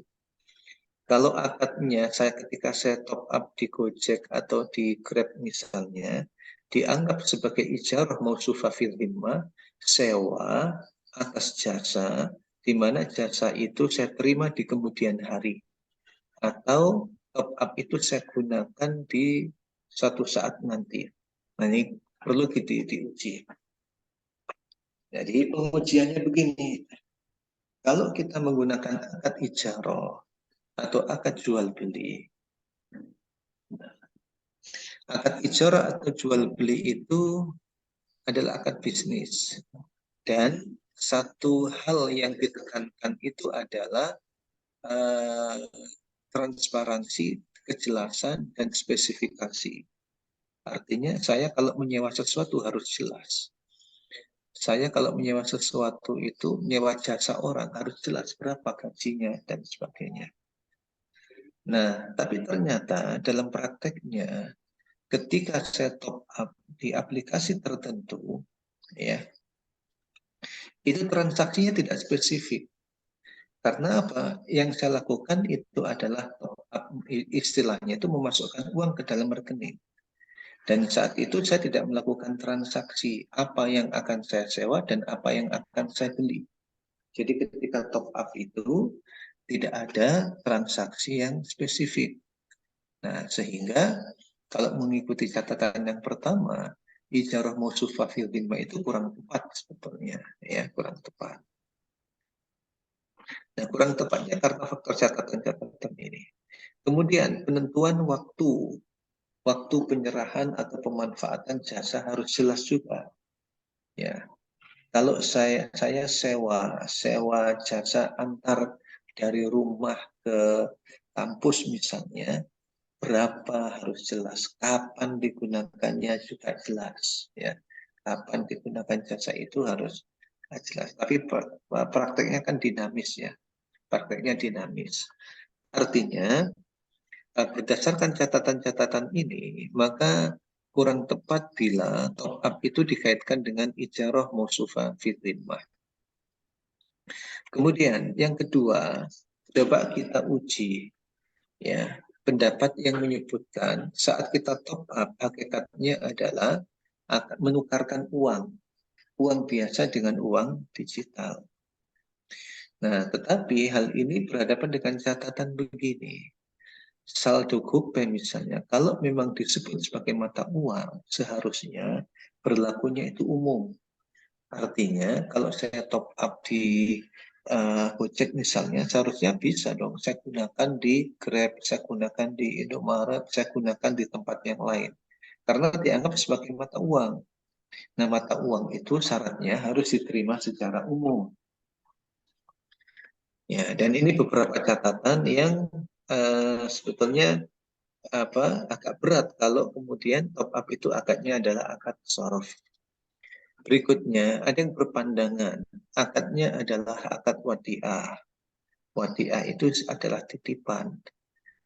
Kalau akadnya ketika saya top up di Gojek atau di Grab misalnya, dianggap sebagai ijarah mausufah fil dhimmah, sewa atas jasa, di mana jasa itu saya terima di kemudian hari. Atau top up itu saya gunakan di suatu saat nanti. Nah ini perlu diuji. Jadi pengujiannya begini, kalau kita menggunakan akad ijarah atau akad jual beli, akad ijarah atau jual beli itu adalah akad bisnis. Dan satu hal yang ditekankan itu adalah transparansi, kejelasan, dan spesifikasi. Artinya saya kalau menyewa sesuatu harus jelas. Saya kalau menyewa sesuatu itu, menyewa jasa orang harus jelas berapa gajinya dan sebagainya. Nah, tapi ternyata dalam prakteknya ketika saya top up di aplikasi tertentu, ya, itu transaksinya tidak spesifik. Karena apa? Yang saya lakukan itu adalah top up, istilahnya itu memasukkan uang ke dalam rekening. Dan saat itu saya tidak melakukan transaksi apa yang akan saya sewa dan apa yang akan saya beli. Jadi ketika top up itu tidak ada transaksi yang spesifik. Nah, sehingga kalau mengikuti catatan yang pertama, ijarah mausufah fil dhimmah itu kurang tepat sebetulnya, ya, kurang tepat. Nah, kurang tepatnya karena faktor catatan-catatan ini. Kemudian penentuan waktu penyerahan atau pemanfaatan jasa harus jelas juga. Ya, kalau saya sewa jasa antar dari rumah ke kampus misalnya, berapa harus jelas, kapan digunakannya juga jelas, ya, kapan digunakan jasa itu harus jelas. Tapi prakteknya kan dinamis ya, prakteknya dinamis. Artinya berdasarkan catatan-catatan ini, maka kurang tepat bila top up itu dikaitkan dengan ijarah mausufah fil dhimmah. Kemudian yang kedua, coba kita uji ya, pendapat yang menyebutkan saat kita top up hakikatnya adalah akan menukarkan uang biasa dengan uang digital. Nah, tetapi hal ini berhadapan dengan catatan begini. Saldo GoPay misalnya, kalau memang disebut sebagai mata uang, seharusnya berlakunya itu umum. Artinya, kalau saya top up di Gojek misalnya, seharusnya bisa dong. Saya gunakan di Grab, saya gunakan di Indomaret, saya gunakan di tempat yang lain. Karena dianggap sebagai mata uang. Nah, mata uang itu syaratnya harus diterima secara umum. Ya, dan ini beberapa catatan yang sebetulnya agak berat kalau kemudian top up itu akadnya adalah akad shorof. Berikutnya ada yang berpandangan akadnya adalah akad wadi'ah. Wadi'ah itu adalah titipan.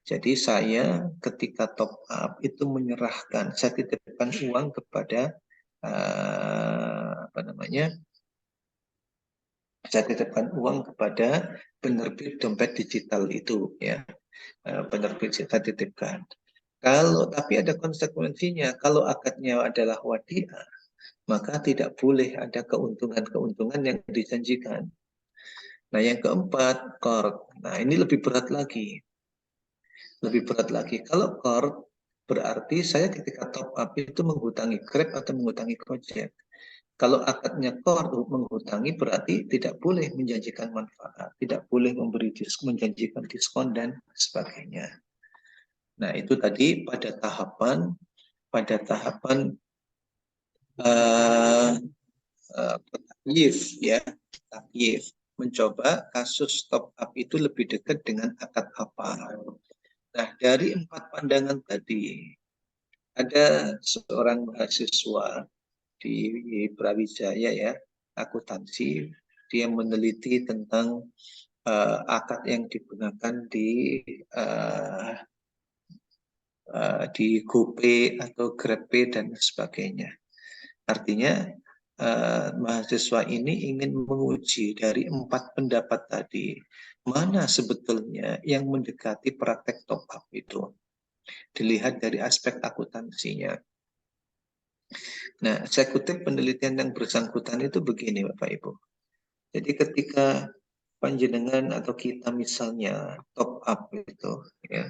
Jadi saya ketika top up itu menyerahkan, saya titipkan uang kepada saya titipkan uang kepada penerbit dompet digital itu ya, penerbit saya titipkan. Tapi ada konsekuensinya, kalau akadnya adalah wadi'ah, maka tidak boleh ada keuntungan-keuntungan yang dijanjikan. Nah, yang keempat, qard. Nah, ini lebih berat lagi. Lebih berat lagi. Kalau qard, berarti saya ketika top up itu menghutangi Grab atau menghutangi Gojek. Kalau akadnya qard menghutangi berarti tidak boleh menjanjikan manfaat, tidak boleh menjanjikan diskon dan sebagainya. Nah, itu tadi pada tahapan takyif ya, takyif, mencoba kasus top up itu lebih dekat dengan akad apa. Nah, dari 4 pandangan tadi, ada seorang mahasiswa di Brawijaya ya, akuntansi, dia meneliti tentang akad yang digunakan di GoPay atau GrabPay dan sebagainya. Artinya mahasiswa ini ingin menguji dari 4 pendapat tadi, mana sebetulnya yang mendekati praktek top up itu. Dilihat dari aspek akuntansinya. Nah, saya kutip penelitian yang bersangkutan itu begini Bapak Ibu. Jadi ketika panjenengan atau kita misalnya top up itu ya,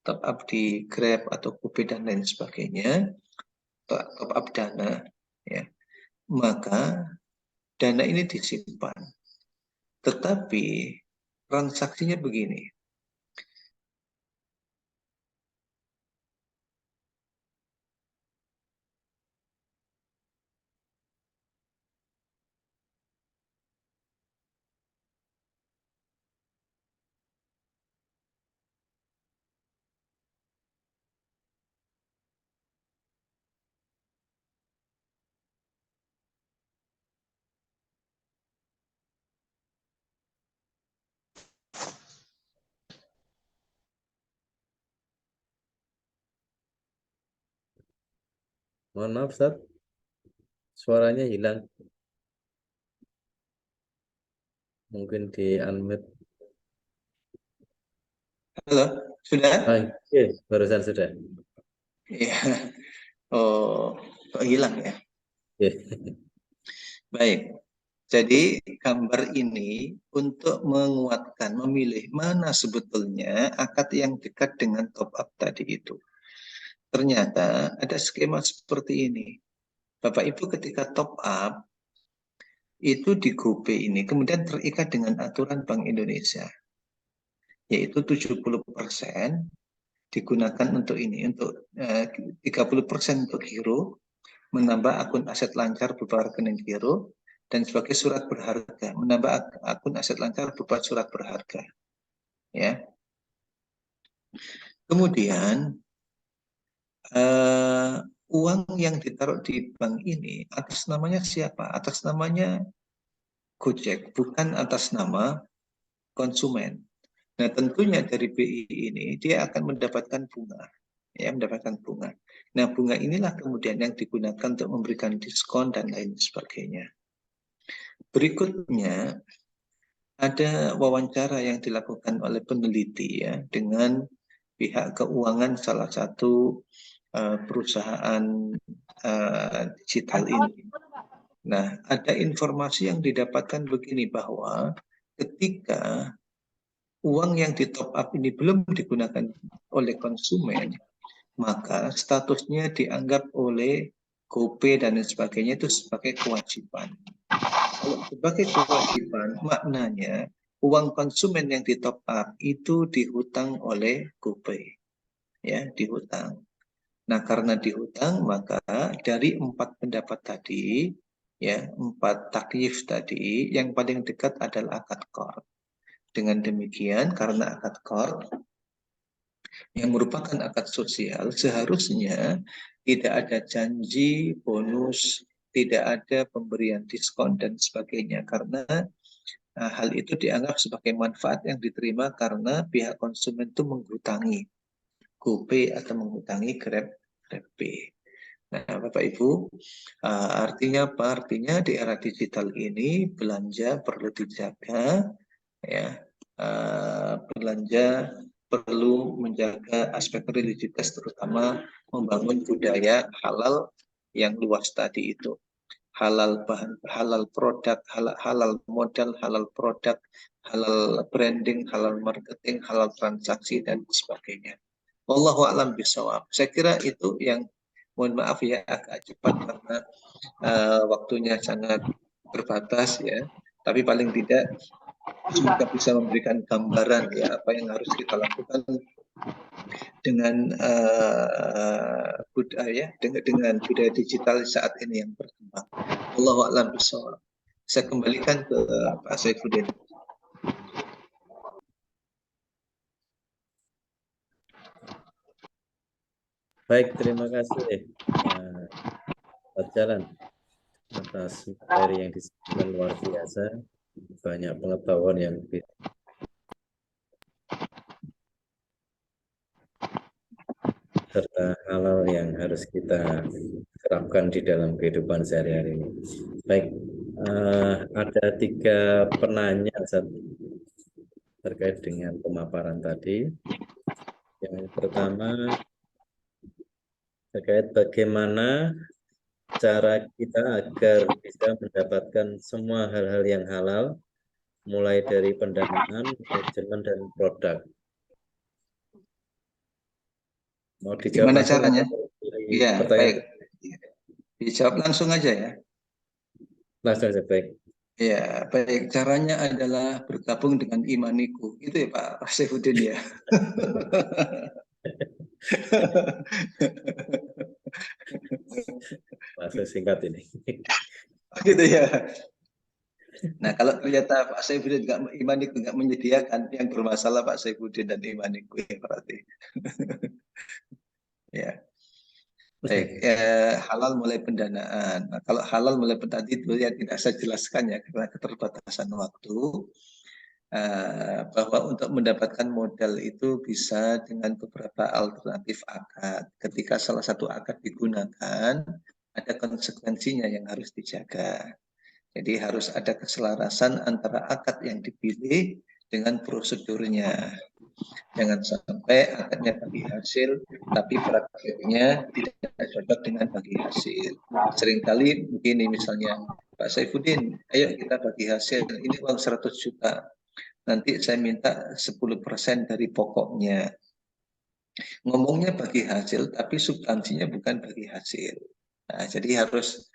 top up di Grab atau GoPay dan lain sebagainya, top up dana ya, maka dana ini disimpan. Tetapi transaksinya begini. Mohon maaf, Ustaz. Suaranya hilang. Mungkin di unmute. Halo, sudah? Oke, barusan sudah. Ya. Oh, kok hilang ya? Oke. Baik. Jadi gambar ini untuk menguatkan, memilih mana sebetulnya akad yang dekat dengan top up tadi itu. Ternyata ada skema seperti ini. Bapak Ibu ketika top up, itu di GoPay ini kemudian terikat dengan aturan Bank Indonesia, yaitu 70% digunakan untuk ini, untuk 30% untuk giro, menambah akun aset lancar berupa rekening giro, dan sebagai surat berharga, menambah akun aset lancar berupa surat berharga. Ya. Kemudian uang yang ditaruh di bank ini atas namanya siapa? Atas namanya Gojek, bukan atas nama konsumen. Nah, tentunya dari BI ini dia akan mendapatkan bunga, ya, mendapatkan bunga. Nah, bunga inilah kemudian yang digunakan untuk memberikan diskon dan lain sebagainya. Berikutnya ada wawancara yang dilakukan oleh peneliti ya dengan pihak keuangan salah satu perusahaan digital ini. Nah, ada informasi yang didapatkan begini bahwa ketika uang yang di top up ini belum digunakan oleh konsumen, maka statusnya dianggap oleh GoPay dan lain sebagainya itu sebagai kewajiban. Kalau sebagai kewajiban, maknanya uang konsumen yang di top up itu dihutang oleh GoPay, ya, dihutang. Nah, karena dihutang, maka dari 4 pendapat tadi, ya, 4 takyif tadi, yang paling dekat adalah akad qard. Dengan demikian, karena akad qard yang merupakan akad sosial, seharusnya tidak ada janji, bonus, tidak ada pemberian diskon dan sebagainya, karena hal itu dianggap sebagai manfaat yang diterima karena pihak konsumen itu menghutangi GoPay atau menghutangi GrabPay. Nah, Bapak Ibu, artinya apa? Artinya di era digital ini belanja perlu dijaga, ya. Belanja perlu menjaga aspek religius, terutama membangun budaya halal yang luas tadi itu. Halal bahan, halal produk, halal modal, halal produk, halal branding, halal marketing, halal transaksi dan sebagainya. Wallahu a'lam bishawab. Saya kira itu yang, mohon maaf ya agak cepat karena waktunya sangat terbatas ya. Tapi paling tidak semoga bisa memberikan gambaran ya apa yang harus kita lakukan dengan budaya dengan budaya digital saat ini yang berkembang. Allahu a'lam bishawab. Saya kembalikan ke Pak Saifuddin. Baik, terima kasih Pak Jalan atas materi yang disampaikan luar biasa. Banyak pengetahuan yang serta hal-hal yang harus kita terapkan di dalam kehidupan sehari-hari ini. Baik, ada 3 penanya terkait dengan pemaparan tadi. Yang pertama terkait bagaimana cara kita agar bisa mendapatkan semua hal-hal yang halal, mulai dari pendanaan, manajemen, dan produk. Mau dijawab Gimana langsung caranya? atau Iya, baik. pertanyaan? Dijawab langsung aja ya. Langsung saja, baik. Ya, baik. Caranya adalah bergabung dengan imaniku. Itu ya Pak Saifuddin ya. Langsung singkat ini. Gitu ya. Nah, kalau ternyata Pak Saifuddin imaniku nggak menyediakan, yang bermasalah Pak Saifuddin dan imaniku ya berarti. Ya. Baik, halal mulai pendanaan. Nah, kalau halal mulai pendanaan itu ya tidak saya jelaskan ya karena keterbatasan waktu. Bahwa untuk mendapatkan modal itu bisa dengan beberapa alternatif akad. Ketika salah satu akad digunakan, ada konsekuensinya yang harus dijaga. Jadi harus ada keselarasan antara akad yang dipilih dengan prosedurnya. Jangan sampai akadnya bagi hasil, tapi prakteknya tidak cocok dengan bagi hasil. Seringkali begini misalnya, Pak Saifuddin, ayo kita bagi hasil, ini uang 100 juta, nanti saya minta 10% dari pokoknya. Ngomongnya bagi hasil, tapi substansinya bukan bagi hasil. Nah, jadi harus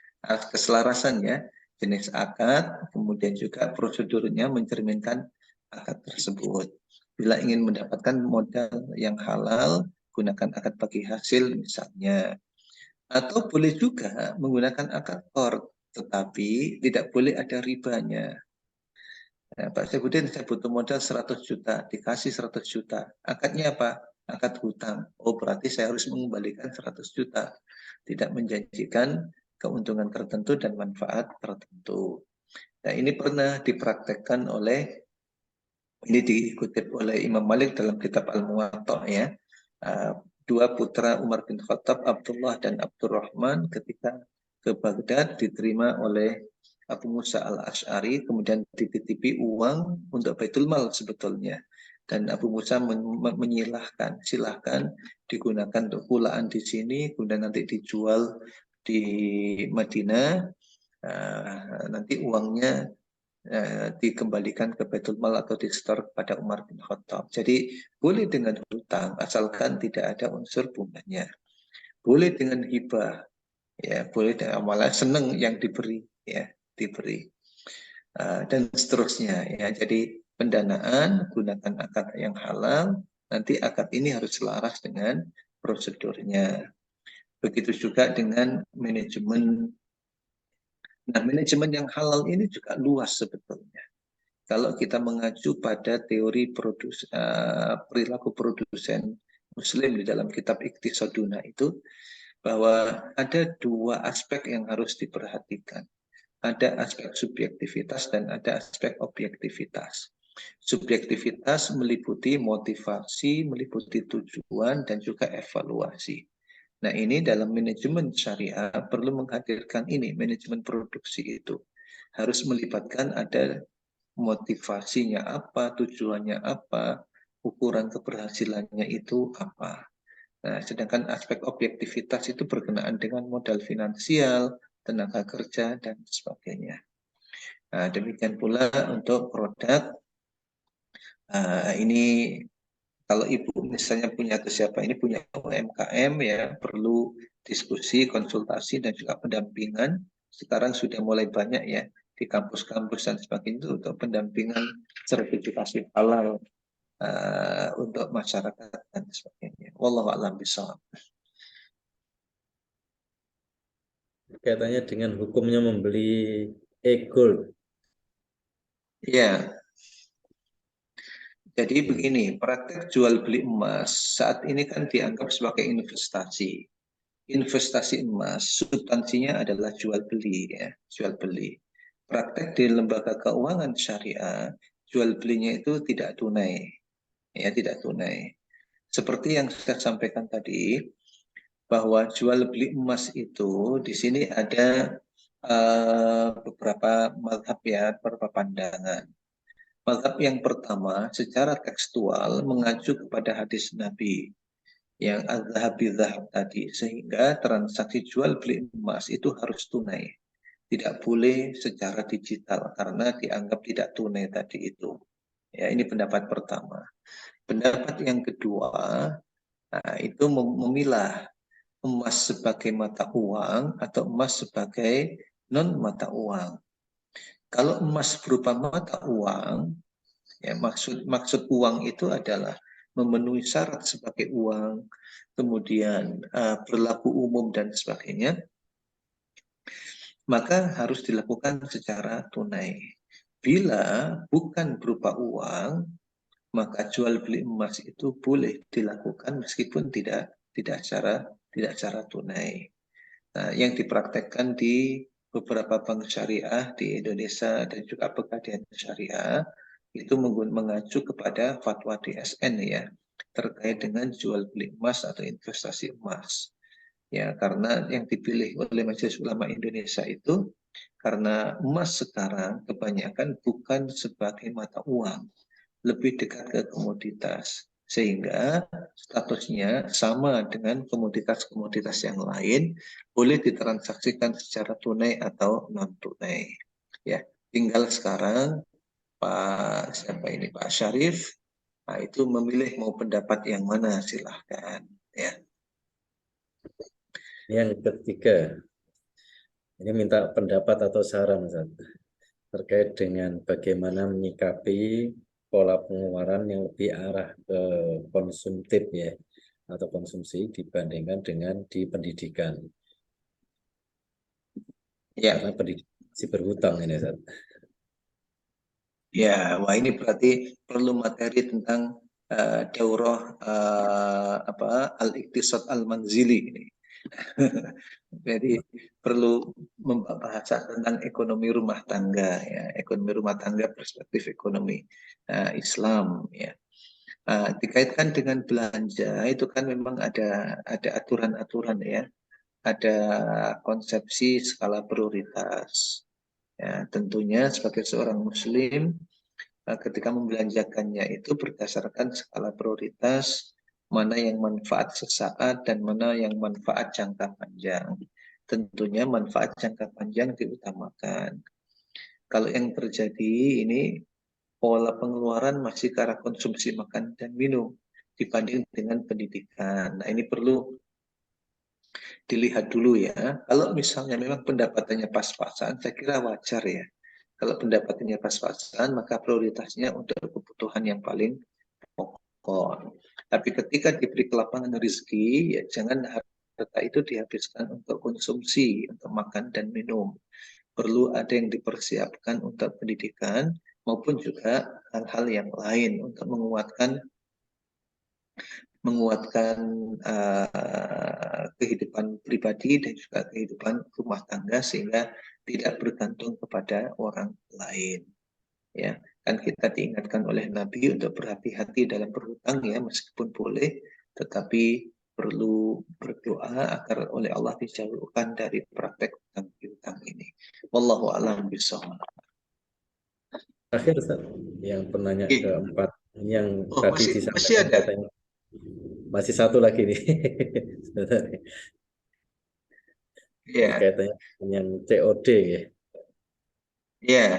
keselarasan ya, jenis akad, kemudian juga prosedurnya mencerminkan akad tersebut. Bila ingin mendapatkan modal yang halal, gunakan akad bagi hasil misalnya. Atau boleh juga menggunakan akad qard, tetapi tidak boleh ada ribanya. Nah, Pak Syafudin, saya butuh modal 100 juta, dikasih 100 juta. Akadnya apa? Akad hutang. Oh, berarti saya harus mengembalikan 100 juta. Tidak menjanjikan keuntungan tertentu dan manfaat tertentu. Nah, ini pernah dipraktekkan ini dikutip oleh Imam Malik dalam kitab Al-Muwatta ya. Dua putra Umar bin Khattab, Abdullah dan Abdurrahman, ketika ke Baghdad diterima oleh Abu Musa al-Ash'ari, kemudian dititipi uang untuk Baitul Mal sebetulnya. Dan Abu Musa menyilahkan, silahkan digunakan untuk pulaan di sini, kemudian nanti dijual di Madinah, nanti uangnya dikembalikan ke Baitul Mal atau disetor kepada Umar bin Khattab. Jadi boleh dengan hutang asalkan tidak ada unsur bunganya. Boleh dengan hibah, ya boleh dengan malah seneng yang diberi, ya diberi dan seterusnya. Ya jadi pendanaan gunakan akad yang halal. Nanti akad ini harus selaras dengan prosedurnya. Begitu juga dengan manajemen. Nah, manajemen yang halal ini juga luas sebetulnya. Kalau kita mengacu pada teori perilaku produsen Muslim di dalam kitab Iqtisaduna itu, bahwa ada 2 aspek yang harus diperhatikan. Ada aspek subjektivitas dan ada aspek objektivitas. Subjektivitas meliputi motivasi, meliputi tujuan, dan juga evaluasi. Nah, ini dalam manajemen syariah perlu menghadirkan ini, manajemen produksi itu. Harus melibatkan ada motivasinya apa, tujuannya apa, ukuran keberhasilannya itu apa. Nah, sedangkan aspek objektivitas itu berkenaan dengan modal finansial, tenaga kerja, dan sebagainya. Nah, demikian pula untuk produk, ini kalau ibu misalnya punya siapa ini punya UMKM ya perlu diskusi, konsultasi dan juga pendampingan. Sekarang sudah mulai banyak ya di kampus-kampus dan sebagainya itu untuk pendampingan sertifikasi halal untuk masyarakat dan sebagainya. Wallahu a'lam bishawab. Katanya dengan hukumnya membeli e-gold. Ya, Jadi begini, praktek jual beli emas saat ini kan dianggap sebagai investasi. Investasi emas substansinya adalah jual beli, ya, jual beli. Praktek di lembaga keuangan syariah, jual belinya itu tidak tunai, ya, tidak tunai. Seperti yang saya sampaikan tadi, bahwa jual beli emas itu di sini ada beberapa mazhab, ya, beberapa pandangan. Mazhab yang pertama secara tekstual mengacu kepada hadis Nabi yang az-zahab bil-zahab tadi, sehingga transaksi jual beli emas itu harus tunai, tidak boleh secara digital karena dianggap tidak tunai tadi itu. Ya, ini pendapat pertama. Pendapat yang kedua, nah, itu memilah emas sebagai mata uang atau emas sebagai non mata uang. Kalau emas berupa mata uang, ya, maksud uang itu adalah memenuhi syarat sebagai uang, kemudian berlaku umum dan sebagainya, maka harus dilakukan secara tunai. Bila bukan berupa uang, maka jual beli emas itu boleh dilakukan meskipun tidak secara tunai. Nah, yang dipraktekkan di beberapa bank syariah di Indonesia dan juga Pegadaian Syariah itu mengacu kepada fatwa DSN, ya, terkait dengan jual beli emas atau investasi emas. Ya, karena yang dipilih oleh Majelis Ulama Indonesia itu karena emas sekarang kebanyakan bukan sebagai mata uang, lebih dekat ke komoditas, sehingga statusnya sama dengan komoditas-komoditas yang lain, boleh ditransaksikan secara tunai atau non tunai. Ya, tinggal sekarang Pak Syarif, nah, itu memilih mau pendapat yang mana, silahkan. Ya. Yang ketiga, ini minta pendapat atau saran Ustaz, terkait dengan bagaimana menyikapi pola pengeluaran yang lebih arah ke konsumtif, ya, atau konsumsi dibandingkan dengan di pendidikan. Ya. Karena pendidikan masih berhutang ini Ustaz. Ya, wah ini berarti perlu materi tentang daurah al-iktisad al-manzili ini. Jadi perlu membahas tentang ekonomi rumah tangga, ya, ekonomi rumah tangga, perspektif ekonomi Islam, ya. Dikaitkan dengan belanja itu kan memang ada aturan-aturan, ya, ada konsepsi skala prioritas. Ya, tentunya sebagai seorang Muslim, ketika membelanjakannya itu berdasarkan skala prioritas, mana yang manfaat sesaat dan mana yang manfaat jangka panjang. Tentunya manfaat jangka panjang diutamakan. Kalau yang terjadi ini pola pengeluaran masih ke arah konsumsi makan dan minum dibanding dengan pendidikan. Nah, ini perlu dilihat dulu, ya. Kalau misalnya memang pendapatannya pas-pasan, saya kira wajar, ya. Kalau pendapatannya pas-pasan, maka prioritasnya untuk kebutuhan yang paling pokok. Tapi ketika diberi kelapangan rezeki, ya jangan harta itu dihabiskan untuk konsumsi, untuk makan dan minum. Perlu ada yang dipersiapkan untuk pendidikan maupun juga hal-hal yang lain untuk menguatkan kehidupan pribadi dan juga kehidupan rumah tangga sehingga tidak bergantung kepada orang lain. Ya, kan kita diingatkan oleh Nabi untuk berhati-hati dalam berhutang, ya, meskipun boleh, tetapi perlu berdoa agar oleh Allah dijauhkan dari praktek hutang piutang ini. Wallahu a'lam bishawab. Terakhir Ustaz, yang penanya keempat, yang Oh, tadi masih disampaikan ada. katanya masih satu lagi nih. Ini Ya, kaitannya dengan COD, ya. ya.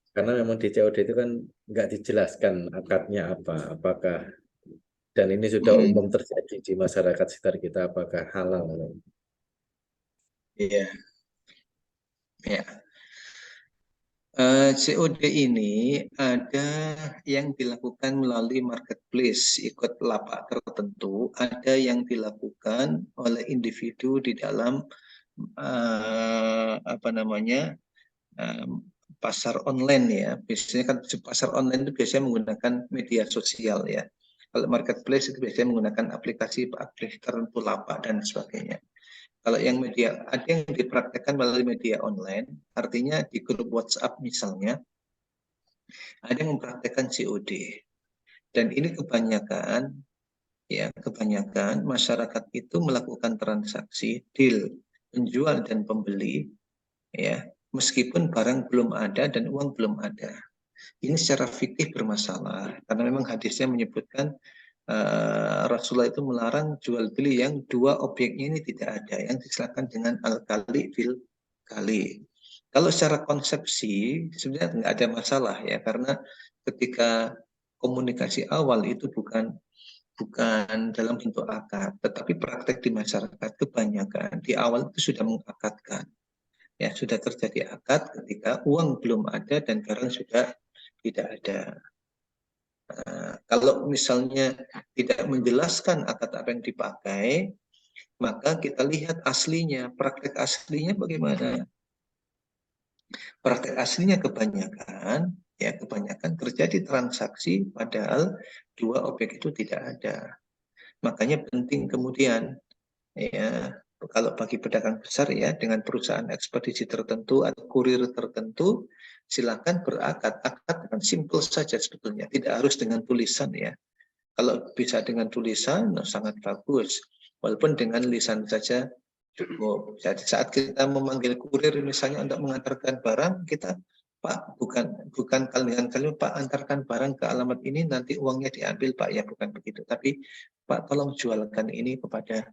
Karena memang di COD itu kan nggak dijelaskan akadnya apa, apakah, dan ini sudah umum terjadi di masyarakat sekitar kita, apakah halal. Iya, ya. COD ini ada yang dilakukan melalui marketplace, ikut lapak tertentu, ada yang dilakukan oleh individu di dalam pasar online ya. Biasanya kan pasar online itu biasanya menggunakan media sosial ya. Kalau marketplace itu biasanya menggunakan aplikasi tertentu, lapak dan sebagainya. Kalau yang media, ada yang dipraktekkan melalui media online, artinya di grup WhatsApp misalnya, ada yang mempraktekkan COD. Dan ini kebanyakan masyarakat itu melakukan transaksi deal penjual dan pembeli ya, meskipun barang belum ada dan uang belum ada. Ini secara fikih bermasalah karena memang hadisnya menyebutkan Rasulullah itu melarang jual beli yang dua objeknya ini tidak ada, yang disilakan dengan al-kali fil kali. Kalau secara konsepsi sebenarnya nggak ada masalah ya, karena ketika komunikasi awal itu bukan dalam bentuk akad, tetapi praktek di masyarakat kebanyakan di awal itu sudah mengakadkan. Ya, sudah terjadi akad ketika uang belum ada dan barang sudah tidak ada. Kalau misalnya tidak menjelaskan akad apa yang dipakai, maka kita lihat aslinya, praktek aslinya bagaimana. Praktek aslinya kebanyakan terjadi transaksi padahal dua objek itu tidak ada. Makanya penting kemudian ya, kalau bagi pedagang besar ya dengan perusahaan ekspedisi tertentu atau kurir tertentu, silakan berakad. Akad kan simple saja sebetulnya, tidak harus dengan tulisan ya. Kalau bisa dengan tulisan, sangat bagus. Walaupun dengan lisan saja cukup. Jadi saat kita memanggil kurir misalnya untuk mengantarkan barang, kita Pak, bukan kalian Pak, antarkan barang ke alamat ini, nanti uangnya diambil Pak, ya bukan begitu. Tapi Pak, tolong jualkan ini kepada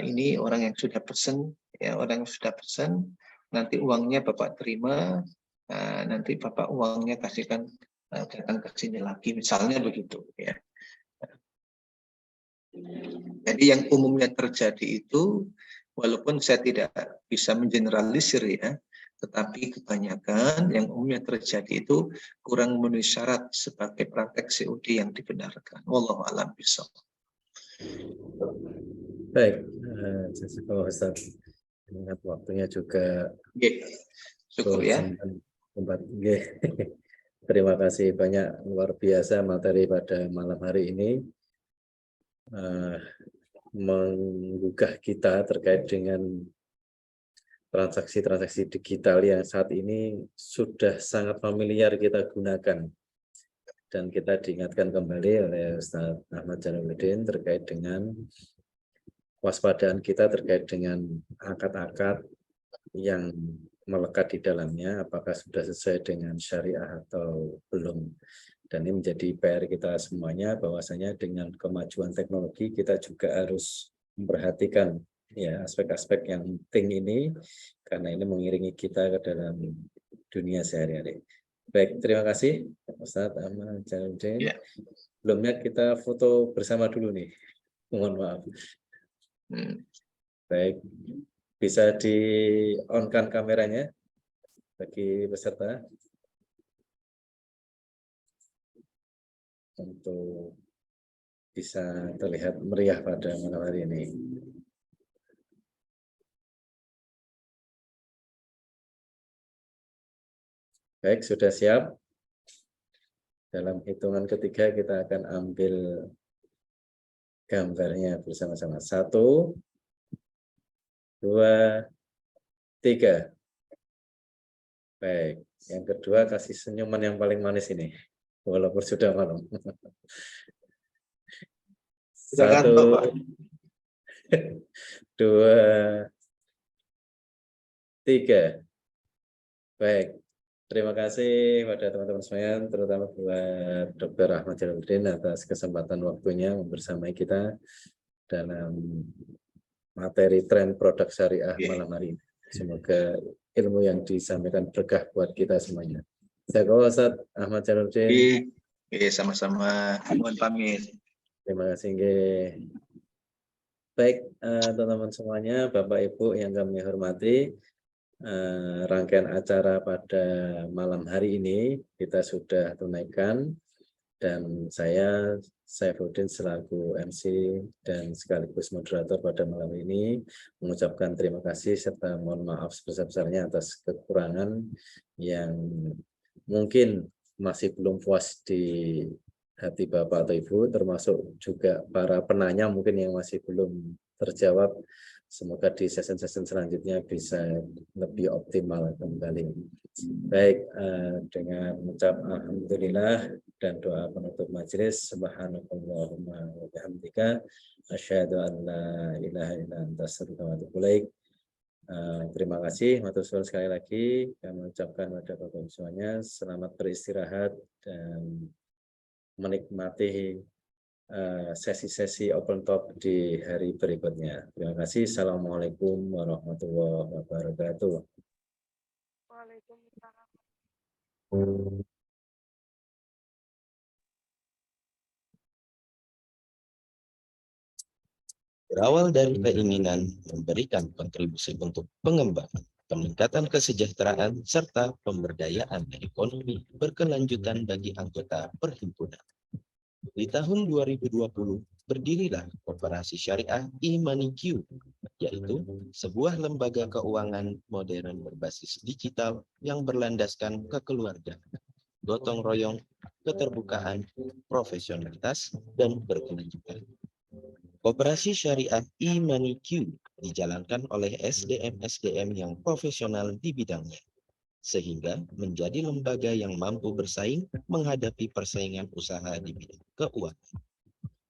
ini orang yang sudah pesan, ya orang yang sudah pesan, nanti uangnya Bapak terima, nanti Bapak uangnya kasihkan datang ke sini lagi, misalnya begitu ya. Jadi yang umumnya terjadi itu, walaupun saya tidak bisa mengeneralisir ya, tetapi kebanyakan yang umumnya terjadi itu kurang memenuhi syarat sebagai praktek COD yang dibenarkan. Wallahu a'lam bishawab. Baik, Jazakallah Ustaz. Ingat waktunya juga Cukup ya. Terima kasih banyak, luar biasa materi pada malam hari ini. Menggugah kita terkait dengan transaksi-transaksi digital yang saat ini sudah sangat familiar kita gunakan. Dan kita diingatkan kembali oleh Ustaz Ahmad Jalaluddin terkait dengan waspadaan kita terkait dengan akad-akad yang melekat di dalamnya, apakah sudah sesuai dengan syariah atau belum. Dan ini menjadi PR kita semuanya, bahwasanya dengan kemajuan teknologi kita juga harus memperhatikan ya aspek-aspek yang penting ini, karena ini mengiringi kita ke dalam dunia sehari-hari. Baik, terima kasih Ustaz Ahmad Jalaluddin. Ya. Sebelumnya kita foto bersama dulu nih. Mohon maaf. Baik, bisa di-on-kan kameranya bagi peserta untuk bisa terlihat meriah pada malam hari ini. Baik, sudah siap. Dalam hitungan ketiga kita akan ambil gambarnya bersama-sama. 1, 2, 3. Baik, yang kedua kasih senyuman yang paling manis ini, walaupun sudah malam. 1, 2, 3. Baik, terima kasih pada teman-teman semuanya, terutama buat Dr. Ahmad Jalaluddin atas kesempatan waktunya membersamai kita dalam materi tren produk syariah malam hari ini. Semoga ilmu yang disampaikan berkah buat kita semuanya. Saya Ustaz Ahmad Jalaluddin. Sama-sama. Mohon pamit. Terima kasih. Baik, teman-teman semuanya, Bapak Ibu yang kami hormati, rangkaian acara pada malam hari ini kita sudah tunaikan, Dan saya Saifuddin selaku MC dan sekaligus moderator pada malam ini mengucapkan terima kasih serta mohon maaf sebesar-besarnya atas kekurangan yang mungkin masih belum puas di hati Bapak atau Ibu, termasuk juga para penanya mungkin yang masih belum terjawab. Semoga di sesi-sesi selanjutnya bisa lebih optimal kembali. Baik, dengan mengucap alhamdulillah dan doa penutup majelis, subhanakallahumma wa bihamdika asyhadu an la ilaha illa anta astaghfiruka wa atubu ilaik. Terima kasih matur suwun sekali lagi. Kami mengucapkan kepada Bapak Ibu semuanya selamat beristirahat dan menikmati sesi-sesi open talk di hari berikutnya. Terima kasih. Assalamualaikum warahmatullahi wabarakatuh. Waalaikumsalam. Berawal dari keinginan memberikan kontribusi untuk pengembangan, peningkatan kesejahteraan, serta pemberdayaan ekonomi berkelanjutan bagi anggota perhimpunan. Di tahun 2020, berdirilah Koperasi Syariah E-Money Q, yaitu sebuah lembaga keuangan modern berbasis digital yang berlandaskan kekeluargaan, gotong royong, keterbukaan, profesionalitas, dan berkelanjutan. Koperasi Syariah E-Money Q dijalankan oleh SDM-SDM yang profesional di bidangnya, sehingga menjadi lembaga yang mampu bersaing menghadapi persaingan usaha di bidang keuangan.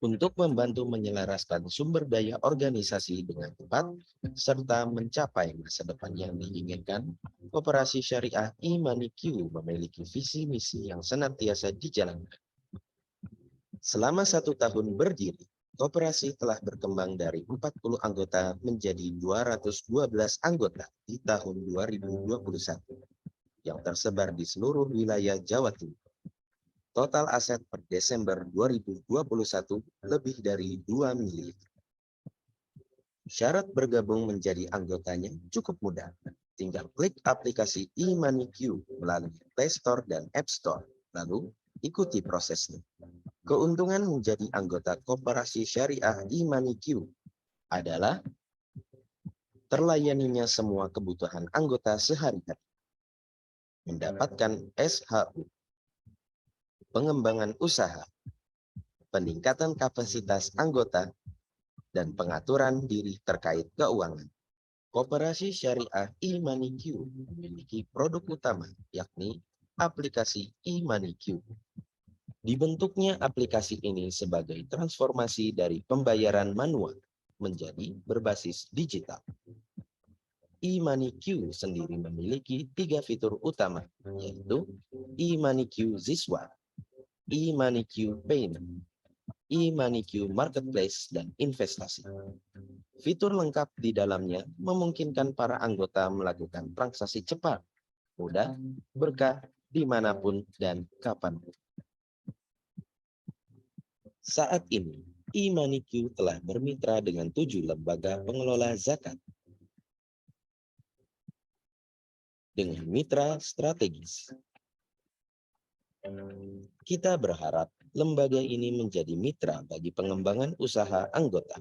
Untuk membantu menyelaraskan sumber daya organisasi dengan tepat, serta mencapai masa depan yang diinginkan, Koperasi Syariah E-Money Q memiliki visi misi yang senantiasa dijalankan. Selama 1 tahun berdiri, Koperasi telah berkembang dari 40 anggota menjadi 212 anggota di tahun 2021 yang tersebar di seluruh wilayah Jawa Timur. Total aset per Desember 2021 lebih dari 2 miliar. Syarat bergabung menjadi anggotanya cukup mudah. Tinggal klik aplikasi E-Money Q melalui Play Store dan App Store, lalu ikuti prosesnya. Keuntungan menjadi anggota Koperasi Syariah E-Money Q adalah terlayaninya semua kebutuhan anggota sehari-hari, mendapatkan SHU, pengembangan usaha, peningkatan kapasitas anggota, dan pengaturan diri terkait keuangan. Koperasi Syariah E-Money Q memiliki produk utama, yakni aplikasi E-Money Q. Dibentuknya aplikasi ini sebagai transformasi dari pembayaran manual menjadi berbasis digital. E-Money Q sendiri memiliki 3 fitur utama, yaitu E-Money Q Ziswa, E-Money Q Payment, E-Money Q Marketplace, dan investasi. Fitur lengkap di dalamnya memungkinkan para anggota melakukan transaksi cepat, mudah, berkah, dimanapun dan kapanpun. Saat ini, E-Money Q telah bermitra dengan 7 lembaga pengelola zakat dengan mitra strategis. Kita berharap lembaga ini menjadi mitra bagi pengembangan usaha anggota.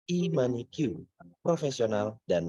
E-Money Q, profesional dan